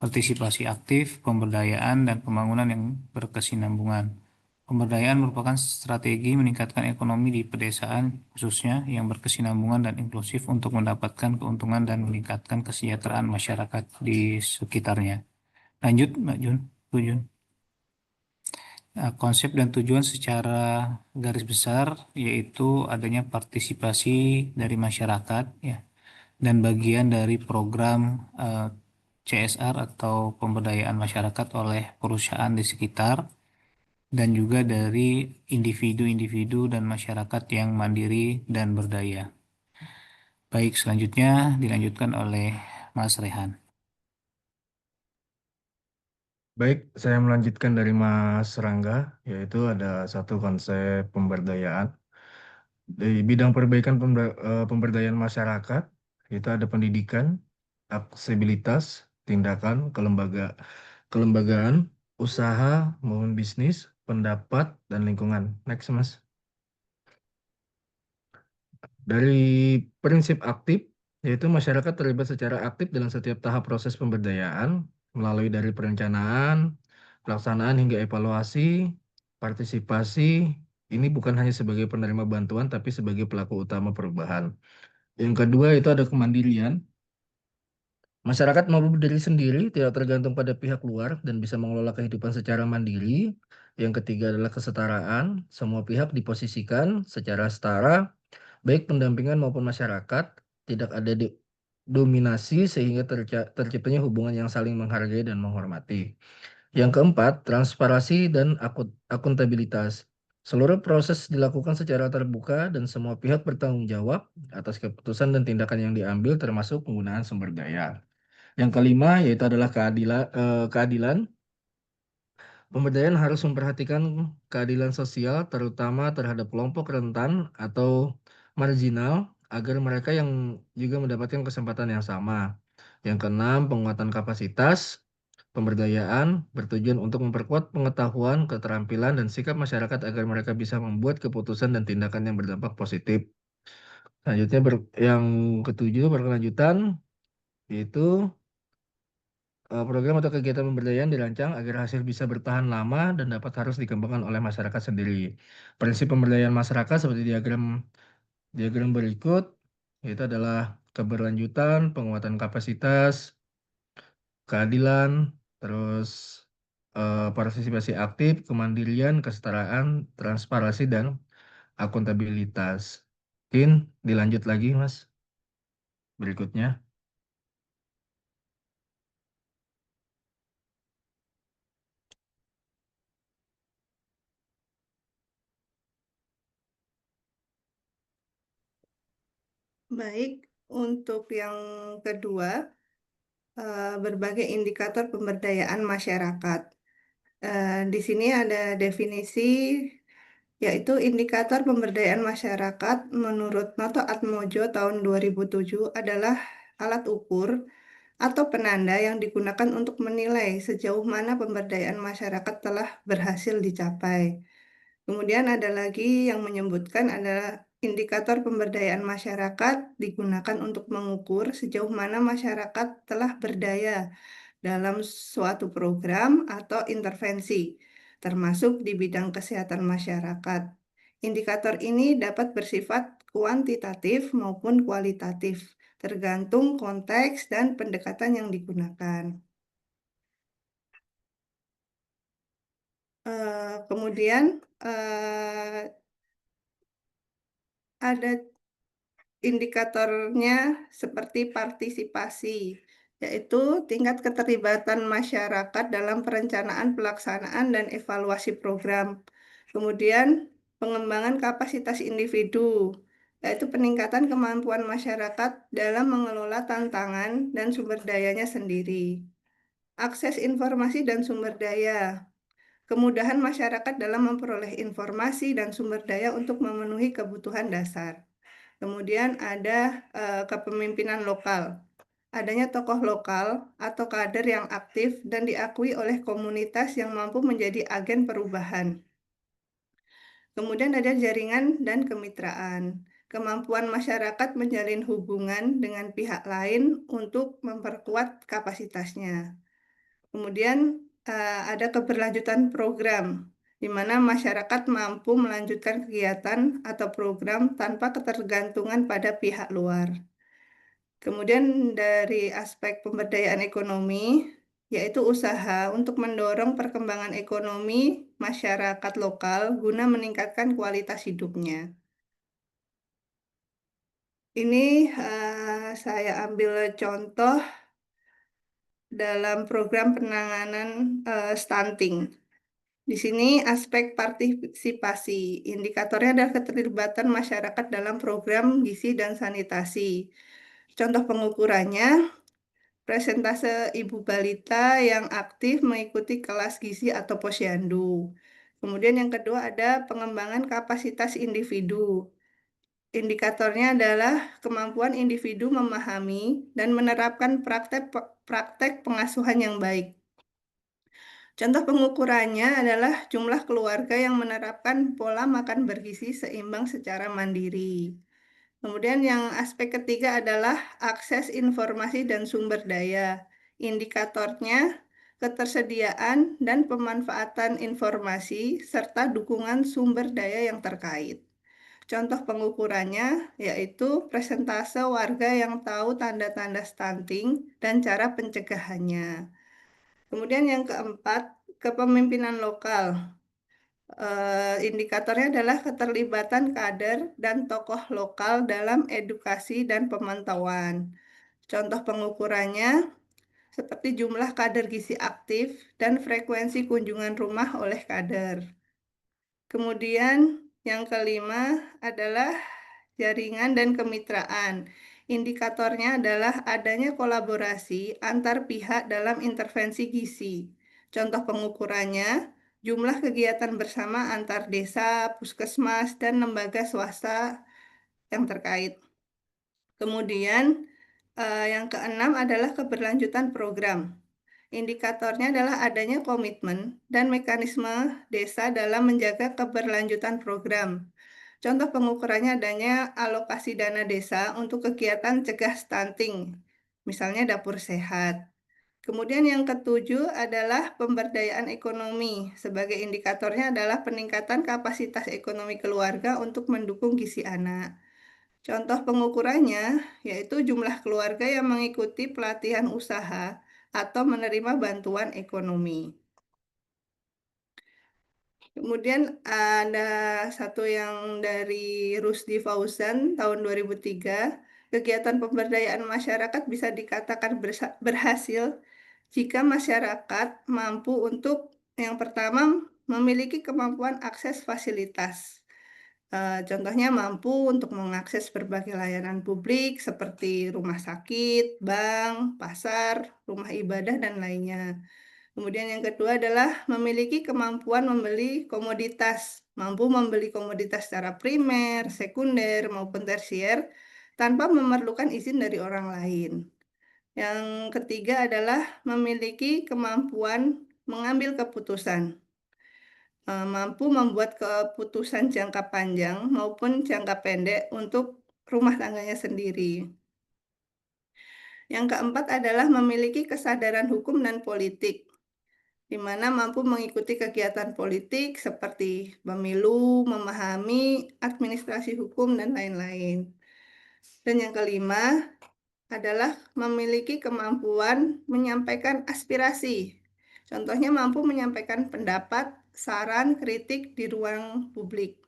Partisipasi aktif, pemberdayaan, dan pembangunan yang berkesinambungan. Pemberdayaan merupakan strategi meningkatkan ekonomi di pedesaan khususnya yang berkesinambungan dan inklusif untuk mendapatkan keuntungan dan meningkatkan kesejahteraan masyarakat di sekitarnya. Lanjut, Mbak Jun. Bu Jun. Konsep dan tujuan secara garis besar yaitu adanya partisipasi dari masyarakat ya dan bagian dari program CSR atau pemberdayaan masyarakat oleh perusahaan di sekitar dan juga dari individu-individu dan masyarakat yang mandiri dan berdaya. Baik, selanjutnya dilanjutkan oleh Mas Rehan. Baik, saya melanjutkan dari Mas Rangga, yaitu ada satu konsep pemberdayaan. Di bidang perbaikan pemberdayaan masyarakat, itu ada pendidikan, aksesibilitas, tindakan, kelembagaan, usaha maupun bisnis, pendapat, dan lingkungan. Next, Mas. Dari prinsip aktif, yaitu masyarakat terlibat secara aktif dalam setiap tahap proses pemberdayaan, melalui dari perencanaan, pelaksanaan hingga evaluasi, partisipasi. Ini bukan hanya sebagai penerima bantuan, tapi sebagai pelaku utama perubahan. Yang kedua itu ada kemandirian. Masyarakat mampu berdiri sendiri, tidak tergantung pada pihak luar, dan bisa mengelola kehidupan secara mandiri. Yang ketiga adalah kesetaraan. Semua pihak diposisikan secara setara, baik pendampingan maupun masyarakat, tidak ada dominasi sehingga terciptanya hubungan yang saling menghargai dan menghormati. Yang keempat, transparansi dan akuntabilitas. Seluruh proses dilakukan secara terbuka dan semua pihak bertanggung jawab atas keputusan dan tindakan yang diambil termasuk penggunaan sumber daya. Yang kelima yaitu adalah keadilan. Pemberdayaan harus memperhatikan keadilan sosial terutama terhadap kelompok rentan atau marginal agar mereka yang juga mendapatkan kesempatan yang sama. Yang keenam, penguatan kapasitas. Pemberdayaan bertujuan untuk memperkuat pengetahuan, keterampilan, dan sikap masyarakat agar mereka bisa membuat keputusan dan tindakan yang berdampak positif. Selanjutnya yang ketujuh berkelanjutan yaitu program atau kegiatan pemberdayaan dirancang agar hasil bisa bertahan lama dan harus dikembangkan oleh masyarakat sendiri. Prinsip pemberdayaan masyarakat seperti diagram berikut, yaitu adalah keberlanjutan, penguatan kapasitas, keadilan, terus partisipasi aktif, kemandirian, kesetaraan, transparansi, dan akuntabilitas. Mungkin dilanjut lagi, Mas. Berikutnya. Baik, untuk yang kedua, berbagai indikator pemberdayaan masyarakat. Di sini ada definisi, yaitu indikator pemberdayaan masyarakat menurut Noto Atmojo tahun 2007 adalah alat ukur atau penanda yang digunakan untuk menilai sejauh mana pemberdayaan masyarakat telah berhasil dicapai. Kemudian ada lagi yang menyebutkan adalah indikator pemberdayaan masyarakat digunakan untuk mengukur sejauh mana masyarakat telah berdaya dalam suatu program atau intervensi, termasuk di bidang kesehatan masyarakat. Indikator ini dapat bersifat kuantitatif maupun kualitatif, tergantung konteks dan pendekatan yang digunakan. Kemudian ada indikatornya seperti partisipasi, yaitu tingkat keterlibatan masyarakat dalam perencanaan, pelaksanaan, dan evaluasi program. Kemudian pengembangan kapasitas individu, yaitu peningkatan kemampuan masyarakat dalam mengelola tantangan dan sumber dayanya sendiri. Akses informasi dan sumber daya, kemudahan masyarakat dalam memperoleh informasi dan sumber daya untuk memenuhi kebutuhan dasar. Kemudian ada kepemimpinan lokal. Adanya tokoh lokal atau kader yang aktif dan diakui oleh komunitas yang mampu menjadi agen perubahan. Kemudian ada jaringan dan kemitraan. Kemampuan masyarakat menjalin hubungan dengan pihak lain untuk memperkuat kapasitasnya. Kemudian ada keberlanjutan program, di mana masyarakat mampu melanjutkan kegiatan atau program tanpa ketergantungan pada pihak luar. Kemudian dari aspek pemberdayaan ekonomi, yaitu usaha untuk mendorong perkembangan ekonomi masyarakat lokal guna meningkatkan kualitas hidupnya. Ini saya ambil contoh dalam program penanganan stunting. Di sini aspek partisipasi, indikatornya adalah keterlibatan masyarakat dalam program gizi dan sanitasi. Contoh pengukurannya, presentase ibu balita yang aktif mengikuti kelas gizi atau posyandu. Kemudian yang kedua ada pengembangan kapasitas individu. Indikatornya adalah kemampuan individu memahami dan menerapkan praktek pengasuhan yang baik. Contoh pengukurannya adalah jumlah keluarga yang menerapkan pola makan bergizi seimbang secara mandiri. Kemudian yang aspek ketiga adalah akses informasi dan sumber daya. Indikatornya ketersediaan dan pemanfaatan informasi serta dukungan sumber daya yang terkait. Contoh pengukurannya yaitu presentase warga yang tahu tanda-tanda stunting dan cara pencegahannya. Kemudian yang keempat, kepemimpinan lokal. Indikatornya adalah keterlibatan kader dan tokoh lokal dalam edukasi dan pemantauan. Contoh pengukurannya seperti jumlah kader gizi aktif dan frekuensi kunjungan rumah oleh kader. Kemudian yang kelima adalah jaringan dan kemitraan. Indikatornya adalah adanya kolaborasi antar pihak dalam intervensi gizi. Contoh pengukurannya, jumlah kegiatan bersama antar desa, puskesmas, dan lembaga swasta yang terkait. Kemudian yang keenam adalah keberlanjutan program. Indikatornya adalah adanya komitmen dan mekanisme desa dalam menjaga keberlanjutan program. Contoh pengukurannya adanya alokasi dana desa untuk kegiatan cegah stunting, misalnya dapur sehat. Kemudian yang ketujuh adalah pemberdayaan ekonomi. Sebagai indikatornya adalah peningkatan kapasitas ekonomi keluarga untuk mendukung gizi anak. Contoh pengukurannya yaitu jumlah keluarga yang mengikuti pelatihan usaha atau menerima bantuan ekonomi. Kemudian ada satu yang dari Rusdi Fauzan tahun 2003, kegiatan pemberdayaan masyarakat bisa dikatakan berhasil jika masyarakat mampu untuk yang pertama memiliki kemampuan akses fasilitas. Contohnya mampu untuk mengakses berbagai layanan publik seperti rumah sakit, bank, pasar, rumah ibadah, dan lainnya. Kemudian yang kedua adalah memiliki kemampuan membeli komoditas, mampu membeli komoditas secara primer, sekunder, maupun tersier tanpa memerlukan izin dari orang lain. Yang ketiga adalah memiliki kemampuan mengambil keputusan, mampu membuat keputusan jangka panjang maupun jangka pendek untuk rumah tangganya sendiri. Yang keempat adalah memiliki kesadaran hukum dan politik, di mana mampu mengikuti kegiatan politik seperti pemilu, memahami administrasi hukum, dan lain-lain. Dan yang kelima adalah memiliki kemampuan menyampaikan aspirasi. Contohnya mampu menyampaikan pendapat, saran, kritik di ruang publik.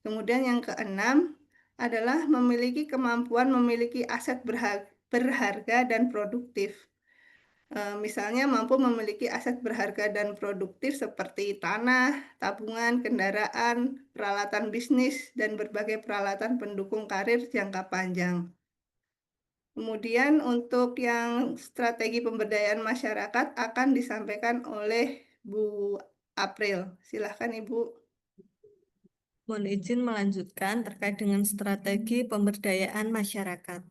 Kemudian yang keenam adalah memiliki kemampuan memiliki aset berharga dan produktif. Misalnya mampu memiliki aset berharga dan produktif seperti tanah, tabungan, kendaraan, peralatan bisnis, dan berbagai peralatan pendukung karir jangka panjang. Kemudian untuk yang strategi pemberdayaan masyarakat akan disampaikan oleh Bu April. Silahkan Ibu. Mohon izin melanjutkan terkait dengan strategi pemberdayaan masyarakat.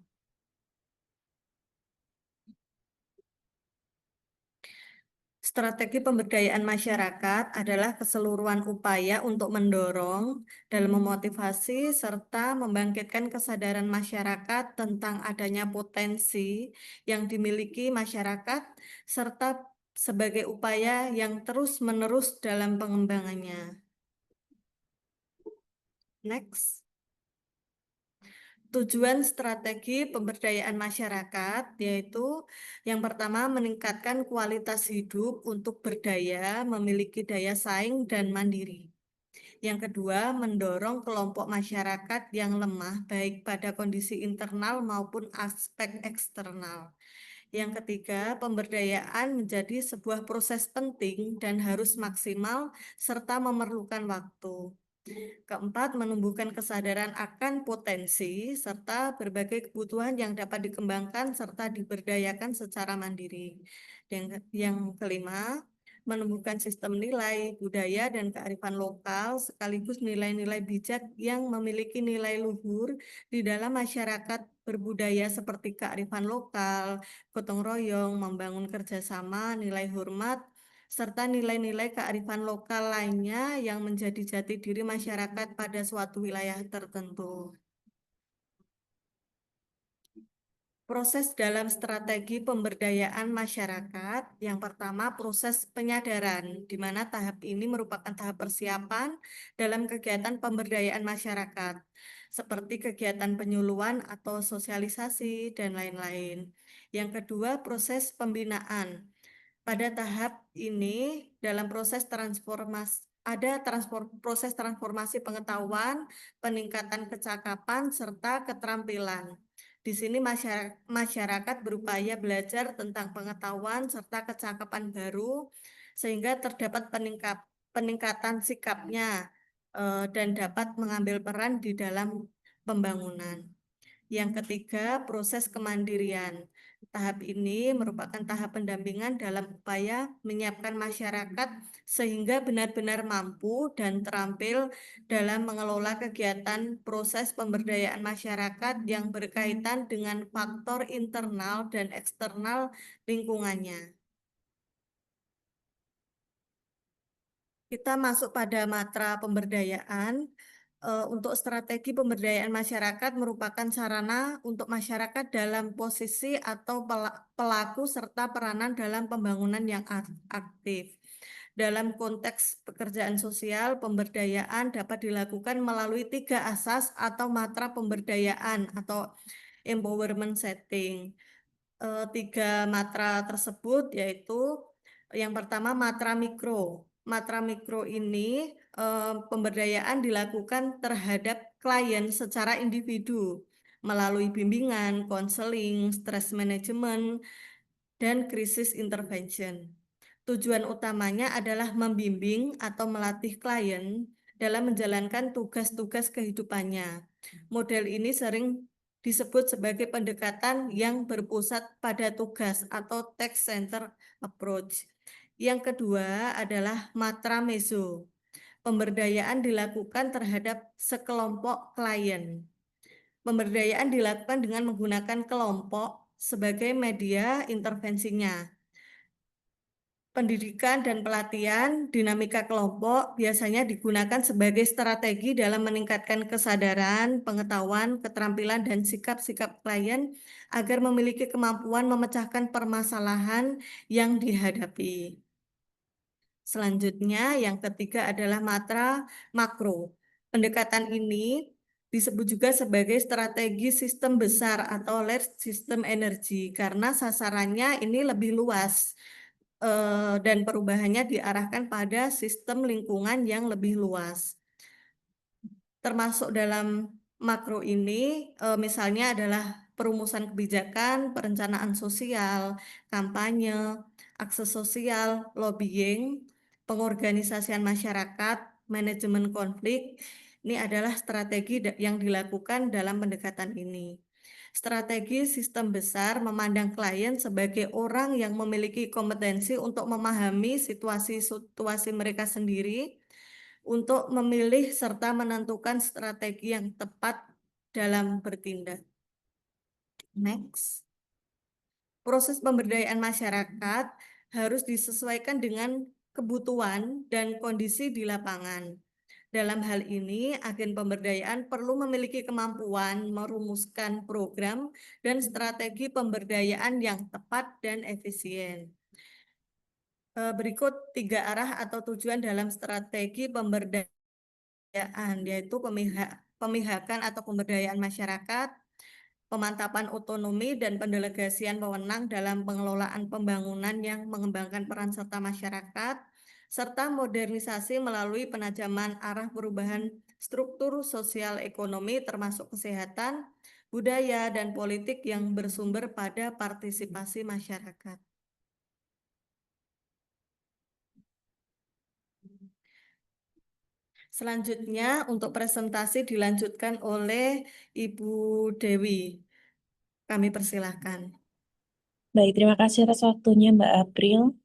Strategi pemberdayaan masyarakat adalah keseluruhan upaya untuk mendorong dalam memotivasi serta membangkitkan kesadaran masyarakat tentang adanya potensi yang dimiliki masyarakat serta sebagai upaya yang terus-menerus dalam pengembangannya. Next. Tujuan strategi pemberdayaan masyarakat yaitu yang pertama meningkatkan kualitas hidup untuk berdaya, memiliki daya saing dan mandiri. Yang kedua, mendorong kelompok masyarakat yang lemah baik pada kondisi internal maupun aspek eksternal. Yang ketiga, pemberdayaan menjadi sebuah proses penting dan harus maksimal serta memerlukan waktu. Keempat, menumbuhkan kesadaran akan potensi serta berbagai kebutuhan yang dapat dikembangkan serta diberdayakan secara mandiri. Yang kelima, menumbuhkan sistem nilai, budaya, dan kearifan lokal sekaligus nilai-nilai bijak yang memiliki nilai luhur di dalam masyarakat berbudaya seperti kearifan lokal, gotong royong, membangun kerjasama, nilai hormat, serta nilai-nilai kearifan lokal lainnya yang menjadi jati diri masyarakat pada suatu wilayah tertentu. Proses dalam strategi pemberdayaan masyarakat, yang pertama proses penyadaran, di mana tahap ini merupakan tahap persiapan dalam kegiatan pemberdayaan masyarakat, seperti kegiatan penyuluhan atau sosialisasi, dan lain-lain. Yang kedua, proses pembinaan. Pada tahap ini, dalam proses proses transformasi pengetahuan, peningkatan kecakapan, serta keterampilan. Di sini masyarakat berupaya belajar tentang pengetahuan serta kecakapan baru, sehingga terdapat peningkatan sikapnya dan dapat mengambil peran di dalam pembangunan. Yang ketiga, proses kemandirian. Tahap ini merupakan tahap pendampingan dalam upaya menyiapkan masyarakat sehingga benar-benar mampu dan terampil dalam mengelola kegiatan proses pemberdayaan masyarakat yang berkaitan dengan faktor internal dan eksternal lingkungannya. Kita masuk pada matra pemberdayaan. Untuk strategi pemberdayaan masyarakat merupakan sarana untuk masyarakat dalam posisi atau pelaku serta peranan dalam pembangunan yang aktif. Dalam konteks pekerjaan sosial, pemberdayaan dapat dilakukan melalui 3 asas atau matra pemberdayaan atau empowerment setting. 3 matra tersebut yaitu yang pertama matra mikro. Matra mikro ini pemberdayaan dilakukan terhadap klien secara individu melalui bimbingan, konseling, stress management, dan krisis intervention. Tujuan utamanya adalah membimbing atau melatih klien dalam menjalankan tugas-tugas kehidupannya. Model ini sering disebut sebagai pendekatan yang berpusat pada tugas atau task center approach. Yang kedua adalah matra meso. Pemberdayaan dilakukan terhadap sekelompok klien. Pemberdayaan dilakukan dengan menggunakan kelompok sebagai media intervensinya. Pendidikan dan pelatihan dinamika kelompok biasanya digunakan sebagai strategi dalam meningkatkan kesadaran, pengetahuan, keterampilan, dan sikap-sikap klien agar memiliki kemampuan memecahkan permasalahan yang dihadapi. Selanjutnya, yang ketiga adalah matra makro. Pendekatan ini disebut juga sebagai strategi sistem besar atau large system energy karena sasarannya ini lebih luas dan perubahannya diarahkan pada sistem lingkungan yang lebih luas. Termasuk dalam makro ini misalnya adalah perumusan kebijakan, perencanaan sosial, kampanye, akses sosial, lobbying, pengorganisasian masyarakat, manajemen konflik. Ini adalah strategi yang dilakukan dalam pendekatan ini. Strategi sistem besar memandang klien sebagai orang yang memiliki kompetensi untuk memahami situasi-situasi mereka sendiri, untuk memilih serta menentukan strategi yang tepat dalam bertindak. Next. Proses pemberdayaan masyarakat harus disesuaikan dengan kebutuhan dan kondisi di lapangan. Dalam hal ini, agen pemberdayaan perlu memiliki kemampuan merumuskan program dan strategi pemberdayaan yang tepat dan efisien. Berikut 3 arah atau tujuan dalam strategi pemberdayaan, yaitu pemihakan atau pemberdayaan masyarakat, pemantapan otonomi dan pendelegasian wewenang dalam pengelolaan pembangunan yang mengembangkan peran serta masyarakat, serta modernisasi melalui penajaman arah perubahan struktur sosial ekonomi termasuk kesehatan, budaya, dan politik yang bersumber pada partisipasi masyarakat. Selanjutnya untuk presentasi dilanjutkan oleh Ibu Dewi. Kami persilahkan. Baik, terima kasih atas waktunya Mbak April.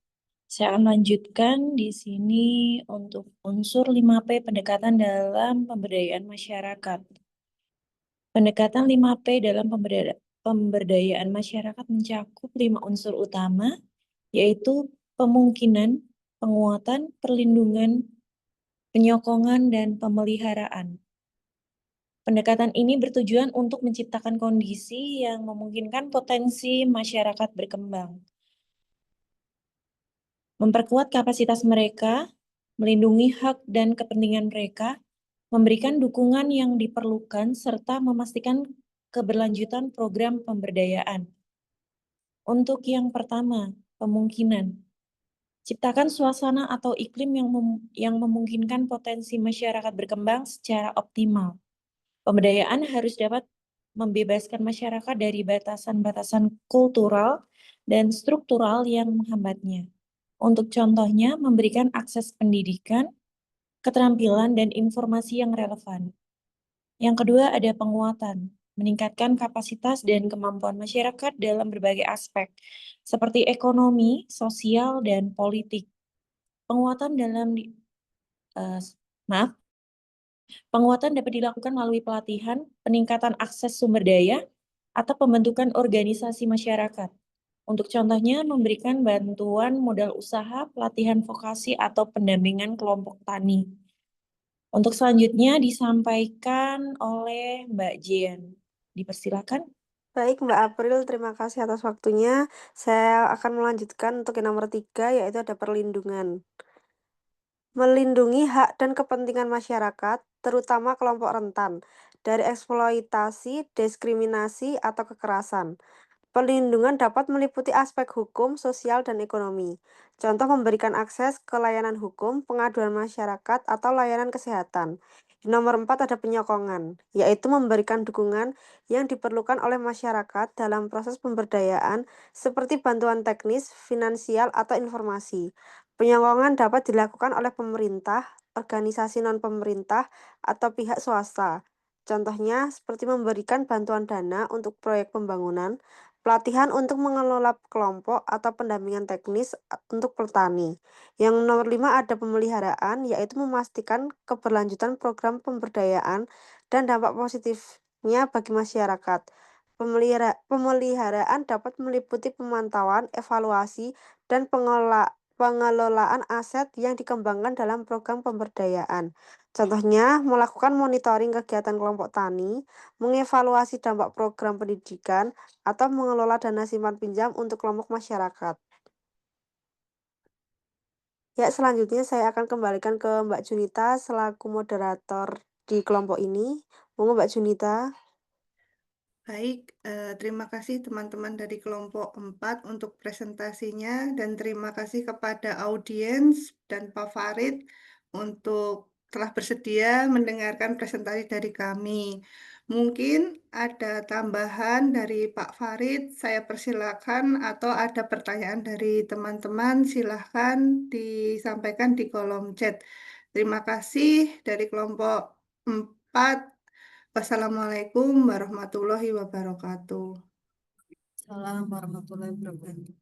Saya akan lanjutkan di sini untuk unsur 5P pendekatan dalam pemberdayaan masyarakat. Pendekatan 5P dalam pemberdayaan masyarakat mencakup 5 unsur utama, yaitu pemungkinan, penguatan, perlindungan, penyokongan, dan pemeliharaan. Pendekatan ini bertujuan untuk menciptakan kondisi yang memungkinkan potensi masyarakat berkembang, memperkuat kapasitas mereka, melindungi hak dan kepentingan mereka, memberikan dukungan yang diperlukan, serta memastikan keberlanjutan program pemberdayaan. Untuk yang pertama, pemungkinan. Ciptakan suasana atau iklim yang memungkinkan potensi masyarakat berkembang secara optimal. Pemberdayaan harus dapat membebaskan masyarakat dari batasan-batasan kultural dan struktural yang menghambatnya. Untuk contohnya, memberikan akses pendidikan, keterampilan, dan informasi yang relevan. Yang kedua ada penguatan, meningkatkan kapasitas dan kemampuan masyarakat dalam berbagai aspek, seperti ekonomi, sosial, dan politik. Penguatan Penguatan dapat dilakukan melalui pelatihan, peningkatan akses sumber daya, atau pembentukan organisasi masyarakat. Untuk contohnya, memberikan bantuan modal usaha, pelatihan vokasi, atau pendampingan kelompok tani. Untuk selanjutnya disampaikan oleh Mbak Jian. Dipersilakan. Baik, Mbak April, terima kasih atas waktunya. Saya akan melanjutkan untuk yang nomor 3, yaitu ada perlindungan. Melindungi hak dan kepentingan masyarakat, terutama kelompok rentan, dari eksploitasi, diskriminasi, atau kekerasan. Perlindungan dapat meliputi aspek hukum, sosial, dan ekonomi. Contoh memberikan akses ke layanan hukum, pengaduan masyarakat, atau layanan kesehatan. Di nomor 4 ada penyokongan, yaitu memberikan dukungan yang diperlukan oleh masyarakat dalam proses pemberdayaan seperti bantuan teknis, finansial, atau informasi. Penyokongan dapat dilakukan oleh pemerintah, organisasi non-pemerintah, atau pihak swasta. Contohnya seperti memberikan bantuan dana untuk proyek pembangunan, pelatihan untuk mengelola kelompok, atau pendampingan teknis untuk petani. Yang nomor 5 ada pemeliharaan, yaitu memastikan keberlanjutan program pemberdayaan dan dampak positifnya bagi masyarakat. Pemeliharaan dapat meliputi pemantauan, evaluasi, dan pengelolaan aset yang dikembangkan dalam program pemberdayaan. Contohnya, melakukan monitoring kegiatan kelompok tani, mengevaluasi dampak program pendidikan, atau mengelola dana simpan pinjam untuk kelompok masyarakat. Ya, selanjutnya saya akan kembalikan ke Mbak Junita selaku moderator di kelompok ini. Monggo Mbak Junita. Baik, terima kasih teman-teman dari kelompok 4 untuk presentasinya dan terima kasih kepada audiens dan Pak Farid untuk telah bersedia mendengarkan presentasi dari kami. Mungkin ada tambahan dari Pak Farid, saya persilakan atau ada pertanyaan dari teman-teman, silahkan disampaikan di kolom chat. Terima kasih dari kelompok 4. Wassalamualaikum warahmatullahi wabarakatuh. Assalamualaikum warahmatullahi wabarakatuh.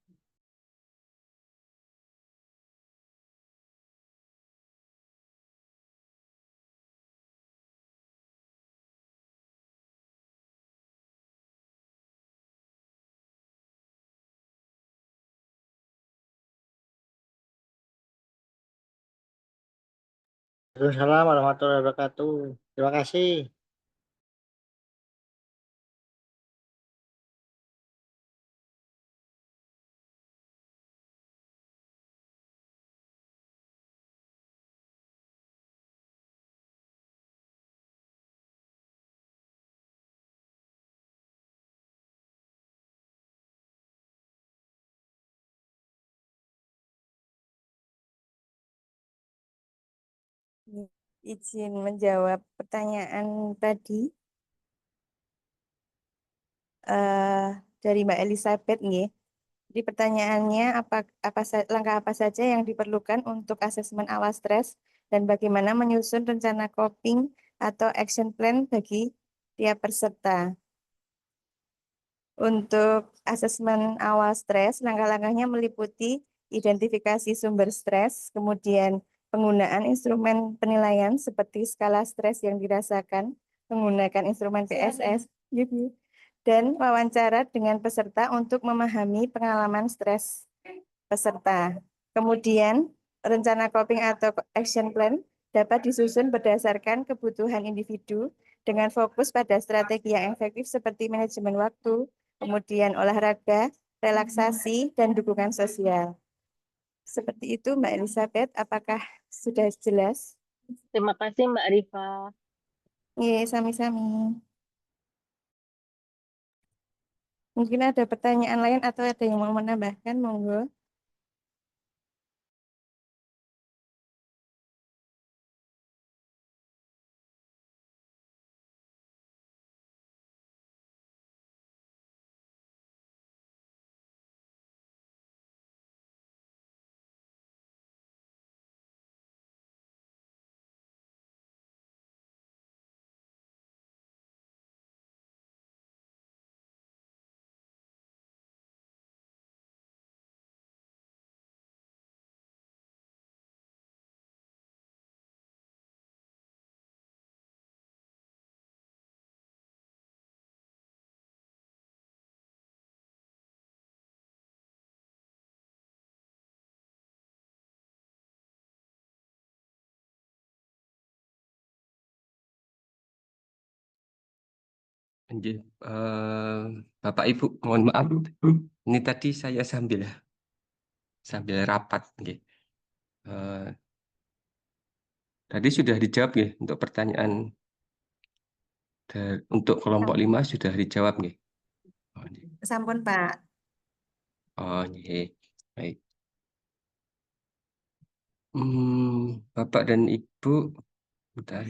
Waalaikumsalam warahmatullahi wabarakatuh. Terima kasih. Izin menjawab pertanyaan tadi dari Mbak Elizabeth nggih. Jadi pertanyaannya langkah apa saja yang diperlukan untuk asesmen awal stres dan bagaimana menyusun rencana coping atau action plan bagi tiap peserta. Untuk asesmen awal stres, langkah-langkahnya meliputi identifikasi sumber stres, kemudian penggunaan instrumen penilaian seperti skala stres yang dirasakan, menggunakan instrumen PSS, gitu, dan wawancara dengan peserta untuk memahami pengalaman stres peserta. Kemudian, rencana coping atau action plan dapat disusun berdasarkan kebutuhan individu dengan fokus pada strategi yang efektif seperti manajemen waktu, kemudian olahraga, relaksasi, dan dukungan sosial. Seperti itu, Mbak Elizabeth, apakah sudah jelas? Terima kasih Mbak Rifa. Iya, sami-sami. Mungkin ada pertanyaan lain atau ada yang mau menambahkan, monggo. Nggih, Bapak Ibu, mohon maaf. Ini tadi saya sambil rapat nggih. Tadi sudah dijawab nggih untuk pertanyaan untuk kelompok 5 sudah dijawab nggih. Oh, nggih. Sampun, Pak. Oh, nggih. Baik. Bapak dan Ibu, bentar.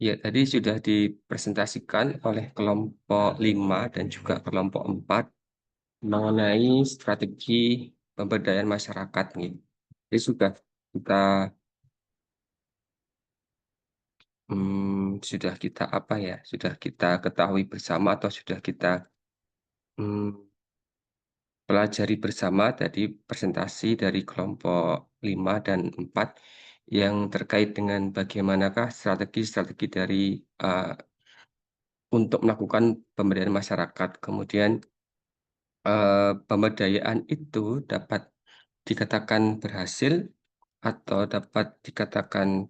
Ya, tadi sudah dipresentasikan oleh kelompok 5 dan juga kelompok 4 mengenai strategi pemberdayaan masyarakat nih. Jadi sudah kita apa ya? Sudah kita ketahui bersama atau sudah kita pelajari bersama tadi presentasi dari kelompok 5 dan 4 yang terkait dengan bagaimanakah strategi-strategi dari untuk melakukan pemberdayaan masyarakat. Kemudian pemberdayaan itu dapat dikatakan berhasil atau dapat dikatakan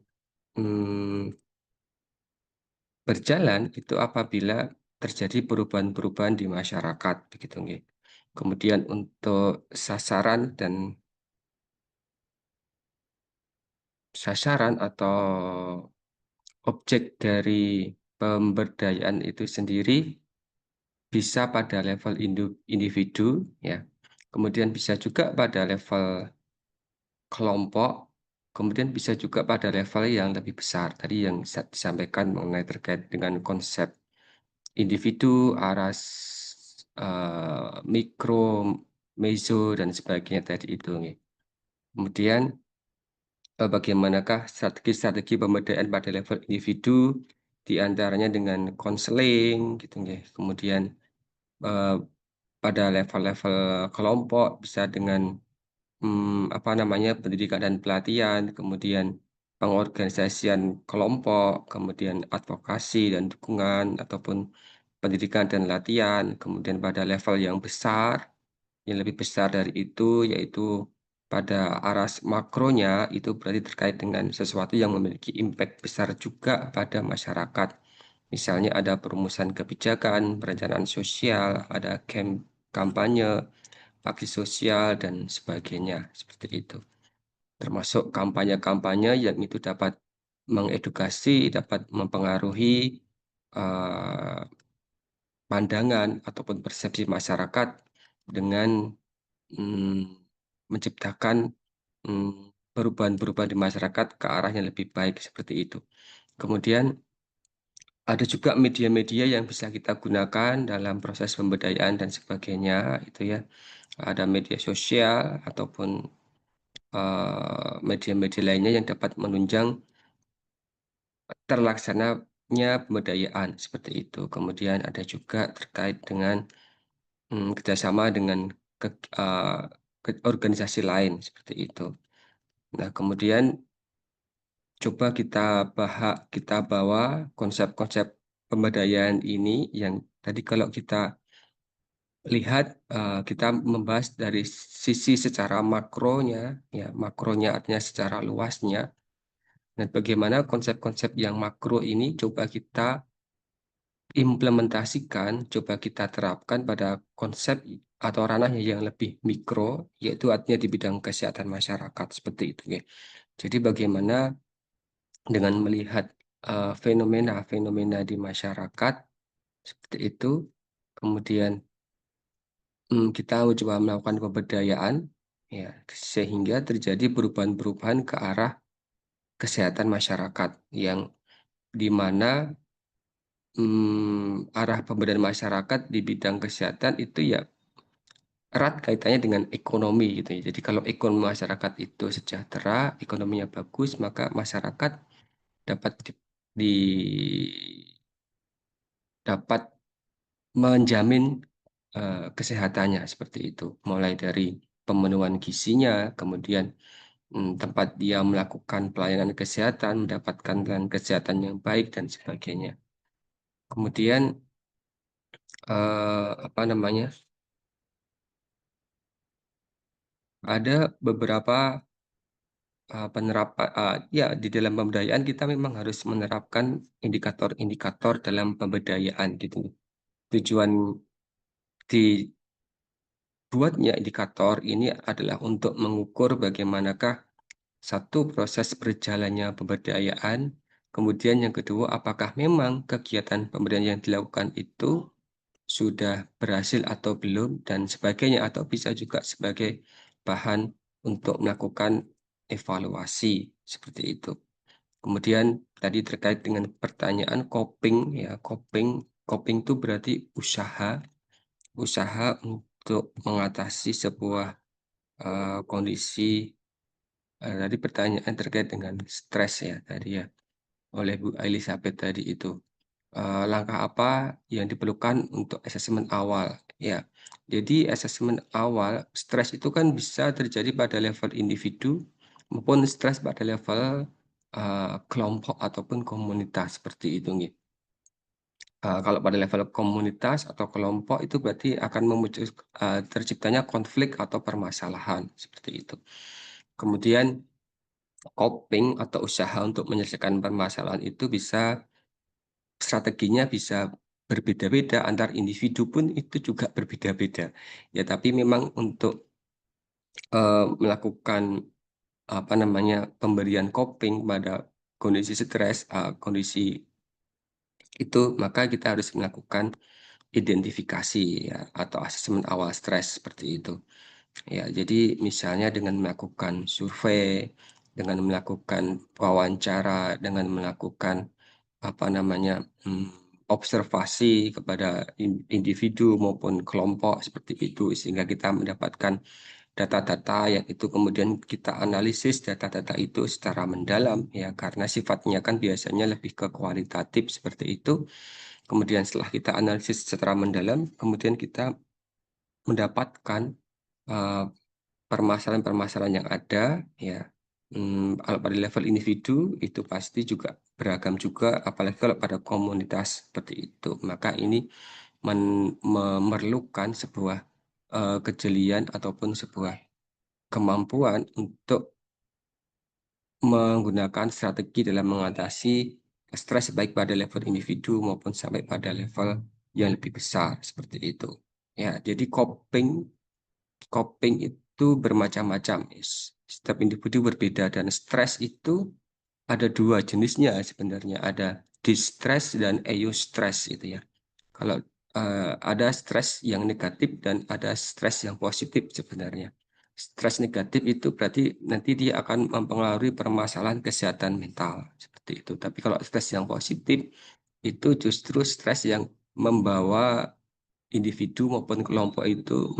berjalan itu apabila terjadi perubahan-perubahan di masyarakat, begitu nggih. Kemudian untuk sasaran atau objek dari pemberdayaan itu sendiri bisa pada level individu, ya. Kemudian bisa juga pada level kelompok, kemudian bisa juga pada level yang lebih besar. Tadi yang disampaikan mengenai terkait dengan konsep individu, aras, mikro, meso, dan sebagainya tadi itu. Kemudian bagaimanakah strategi-strategi pemberdayaan pada level individu, diantaranya dengan konseling, gitu nggih. Kemudian pada level-level kelompok bisa dengan pendidikan dan pelatihan, kemudian pengorganisasian kelompok, kemudian advokasi dan dukungan ataupun pendidikan dan latihan, kemudian pada level yang besar, yang lebih besar dari itu, yaitu pada aras makronya, itu berarti terkait dengan sesuatu yang memiliki impact besar juga pada masyarakat. Misalnya ada perumusan kebijakan, perencanaan sosial, ada kampanye, bakti sosial, dan sebagainya, seperti itu. Termasuk kampanye-kampanye yang itu dapat mengedukasi, dapat mempengaruhi pandangan ataupun persepsi masyarakat dengan menciptakan perubahan-perubahan di masyarakat ke arah yang lebih baik seperti itu. Kemudian ada juga media-media yang bisa kita gunakan dalam proses pemberdayaan dan sebagainya, itu ya. Ada media sosial ataupun media-media lainnya yang dapat menunjang terlaksananya pemberdayaan seperti itu. Kemudian ada juga terkait dengan kerjasama dengan organisasi lain seperti itu. Nah, kemudian coba kita bawa konsep-konsep pemberdayaan ini yang tadi kalau kita lihat kita membahas dari sisi secara makronya, ya makronya artinya secara luasnya, dan bagaimana konsep-konsep yang makro ini coba kita implementasikan, coba kita terapkan pada konsep atau ranahnya yang lebih mikro, yaitu artinya di bidang kesehatan masyarakat seperti itu ya. Jadi bagaimana dengan melihat fenomena-fenomena di masyarakat seperti itu, kemudian kita coba melakukan pemberdayaan, ya, sehingga terjadi perubahan-perubahan ke arah kesehatan masyarakat yang di mana arah pemberdayaan masyarakat di bidang kesehatan itu ya erat kaitannya dengan ekonomi gitu ya. Jadi kalau ekonomi masyarakat itu sejahtera, ekonominya bagus, maka masyarakat dapat dapat menjamin kesehatannya seperti itu. Mulai dari pemenuhan gizinya, kemudian tempat dia melakukan pelayanan kesehatan, mendapatkan pelayanan kesehatan yang baik dan sebagainya. Kemudian apa namanya? Ada beberapa penerapan ya di dalam pemberdayaan kita memang harus menerapkan indikator-indikator dalam pemberdayaan gitu. Tujuan dibuatnya indikator ini adalah untuk mengukur bagaimanakah satu proses berjalannya pemberdayaan, kemudian yang kedua apakah memang kegiatan pemberdayaan yang dilakukan itu sudah berhasil atau belum dan sebagainya, atau bisa juga sebagai bahan untuk melakukan evaluasi seperti itu. Kemudian tadi terkait dengan pertanyaan coping ya, coping itu berarti usaha untuk mengatasi sebuah kondisi. Tadi pertanyaan terkait dengan stres ya tadi ya oleh Bu Elizabeth tadi itu. Langkah apa yang diperlukan untuk asesmen awal ya. Jadi asesmen awal stres itu kan bisa terjadi pada level individu maupun stres pada level kelompok ataupun komunitas seperti itu nih. Kalau pada level komunitas atau kelompok itu berarti akan terciptanya konflik atau permasalahan seperti itu. Kemudian coping atau usaha untuk menyelesaikan permasalahan itu strateginya bisa berbeda-beda, antar individu pun itu juga berbeda-beda. Ya, tapi memang untuk melakukan apa namanya pemberian coping pada kondisi stres, kondisi itu, maka kita harus melakukan identifikasi ya atau asesmen awal stres seperti itu. Ya, jadi misalnya dengan melakukan survei, dengan melakukan wawancara, dengan melakukan apa namanya observasi kepada individu maupun kelompok seperti itu, sehingga kita mendapatkan data-data yang itu kemudian kita analisis data-data itu secara mendalam ya, karena sifatnya kan biasanya lebih ke kualitatif seperti itu. Kemudian setelah kita analisis secara mendalam, kemudian kita mendapatkan permasalahan-permasalahan yang ada ya. Kalau pada level individu itu pasti juga beragam juga, apalagi kalau pada komunitas seperti itu. Maka ini memerlukan sebuah kejelian ataupun sebuah kemampuan untuk menggunakan strategi dalam mengatasi stres baik pada level individu maupun sampai pada level yang lebih besar seperti itu. Ya, jadi coping itu bermacam-macam. Setiap individu berbeda dan stres itu ada dua jenisnya sebenarnya. Ada distress dan eustress itu ya. Kalau ada stres yang negatif dan ada stres yang positif sebenarnya. stres negatif itu berarti nanti dia akan mempengaruhi permasalahan kesehatan mental seperti itu. Tapi kalau stres yang positif itu justru stres yang membawa individu maupun kelompok itu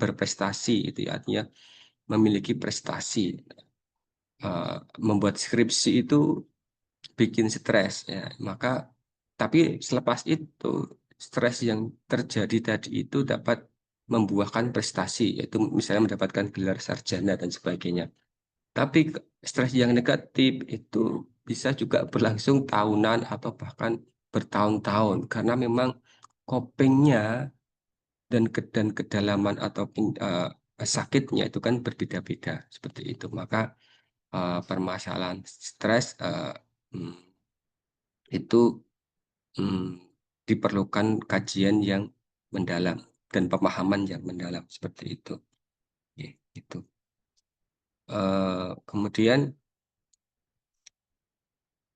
berprestasi, itu ya, artinya memiliki prestasi. Membuat skripsi itu bikin stres ya, maka tapi selepas itu stres yang terjadi tadi itu dapat membuahkan prestasi, yaitu misalnya mendapatkan gelar sarjana dan sebagainya. Tapi stres yang negatif itu bisa juga berlangsung tahunan atau bahkan bertahun-tahun karena memang copingnya dan kedalaman ataupun sakitnya itu kan berbeda-beda seperti itu. Maka permasalahan stres hmm, itu diperlukan kajian yang mendalam dan pemahaman yang mendalam seperti itu. Oke, gitu. Kemudian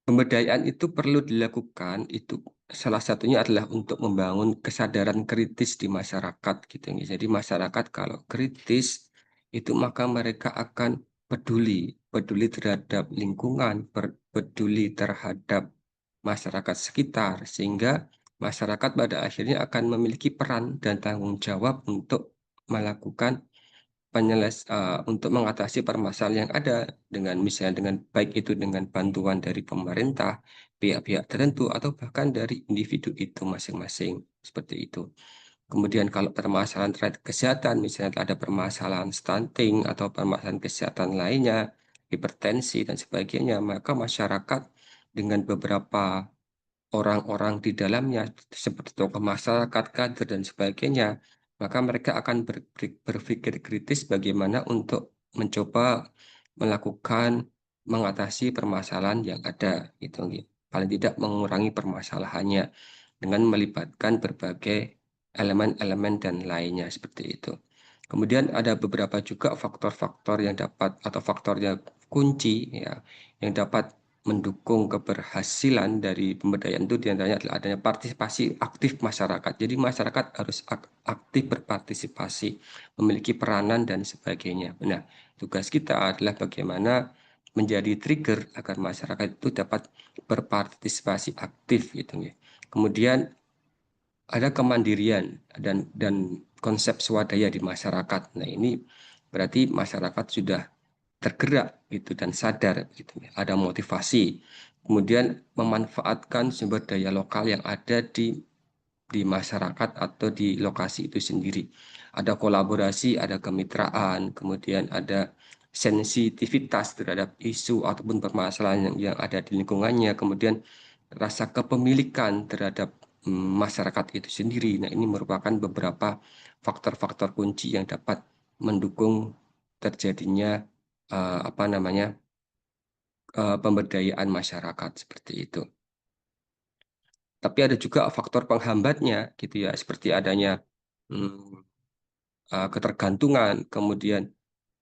pemberdayaan itu perlu dilakukan, itu salah satunya adalah untuk membangun kesadaran kritis di masyarakat gitu. Jadi masyarakat kalau kritis itu maka mereka akan peduli terhadap lingkungan, peduli terhadap masyarakat sekitar, sehingga masyarakat pada akhirnya akan memiliki peran dan tanggung jawab untuk melakukan untuk mengatasi permasalahan yang ada dengan misalnya dengan baik itu dengan bantuan dari pemerintah, pihak-pihak tertentu atau bahkan dari individu itu masing-masing seperti itu. Kemudian kalau permasalahan terkait kesehatan, misalnya ada permasalahan stunting atau permasalahan kesehatan lainnya, hipertensi dan sebagainya, maka masyarakat dengan beberapa orang-orang di dalamnya seperti tokoh masyarakat, kader dan sebagainya, maka mereka akan berpikir kritis bagaimana untuk mencoba melakukan mengatasi permasalahan yang ada gitu. Paling tidak mengurangi permasalahannya dengan melibatkan berbagai elemen-elemen dan lainnya seperti itu. Kemudian ada beberapa juga faktor-faktor yang dapat atau faktornya kunci ya yang dapat mendukung keberhasilan dari pemberdayaan itu diantaranya adalah adanya partisipasi aktif masyarakat. Jadi masyarakat harus aktif berpartisipasi, memiliki peranan dan sebagainya. Nah, tugas kita adalah bagaimana menjadi trigger agar masyarakat itu dapat berpartisipasi aktif gitu ya. Kemudian ada kemandirian dan konsep swadaya di masyarakat. Nah, ini berarti masyarakat sudah tergerak gitu dan sadar gitu. Ada motivasi. Kemudian memanfaatkan sumber daya lokal yang ada di masyarakat atau di lokasi itu sendiri. Ada kolaborasi, ada kemitraan, kemudian ada sensitivitas terhadap isu ataupun permasalahan yang ada di lingkungannya, kemudian rasa kepemilikan terhadap masyarakat itu sendiri. Nah, ini merupakan beberapa faktor-faktor kunci yang dapat mendukung terjadinya pemberdayaan masyarakat seperti itu. Tapi ada juga faktor penghambatnya gitu ya, seperti adanya ketergantungan, kemudian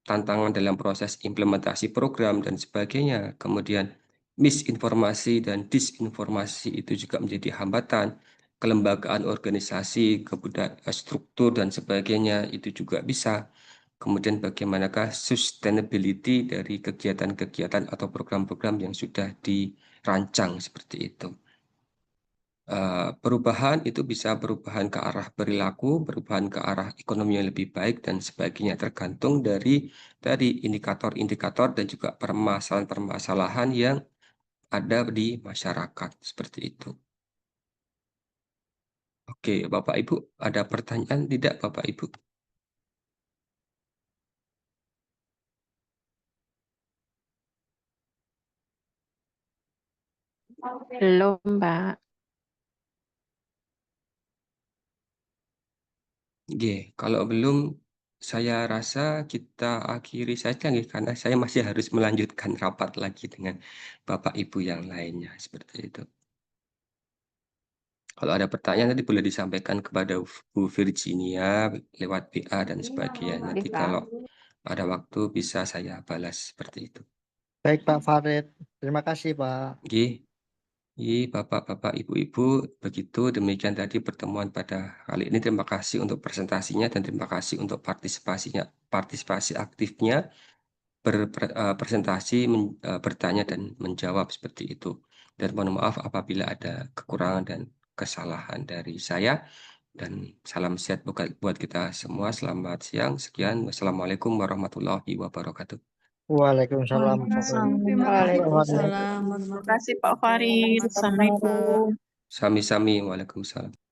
tantangan dalam proses implementasi program dan sebagainya, kemudian misinformasi dan disinformasi itu juga menjadi hambatan, kelembagaan organisasi, struktur dan sebagainya itu juga bisa. Kemudian bagaimanakah sustainability dari kegiatan-kegiatan atau program-program yang sudah dirancang seperti itu. Perubahan itu bisa perubahan ke arah perilaku, perubahan ke arah ekonomi yang lebih baik dan sebagainya, tergantung dari indikator-indikator dan juga permasalahan-permasalahan yang ada di masyarakat seperti itu. Oke, Bapak Ibu, ada pertanyaan tidak Bapak Ibu? Belum, Mbak. Kalau belum, saya rasa kita akhiri saja karena saya masih harus melanjutkan rapat lagi dengan Bapak Ibu yang lainnya seperti itu. Kalau ada pertanyaan nanti boleh disampaikan kepada Bu Virginia lewat PA dan sebagainya. Nanti kalau ada waktu bisa saya balas seperti itu. Baik Pak Farid, terima kasih Pak. Nggih. Bapak-bapak, Ibu-ibu, begitu demikian tadi pertemuan pada kali ini. Terima kasih untuk presentasinya dan terima kasih untuk partisipasi aktifnya, presentasi, bertanya dan menjawab seperti itu. Dan mohon maaf apabila ada kekurangan dan kesalahan dari saya. Dan salam sehat buat kita semua. Selamat siang. Sekian. Wassalamualaikum warahmatullahi wabarakatuh. Waalaikumsalam. Terima kasih. Terima kasih Pak Farid. Assalamualaikum. Sami-sami. Waalaikumsalam.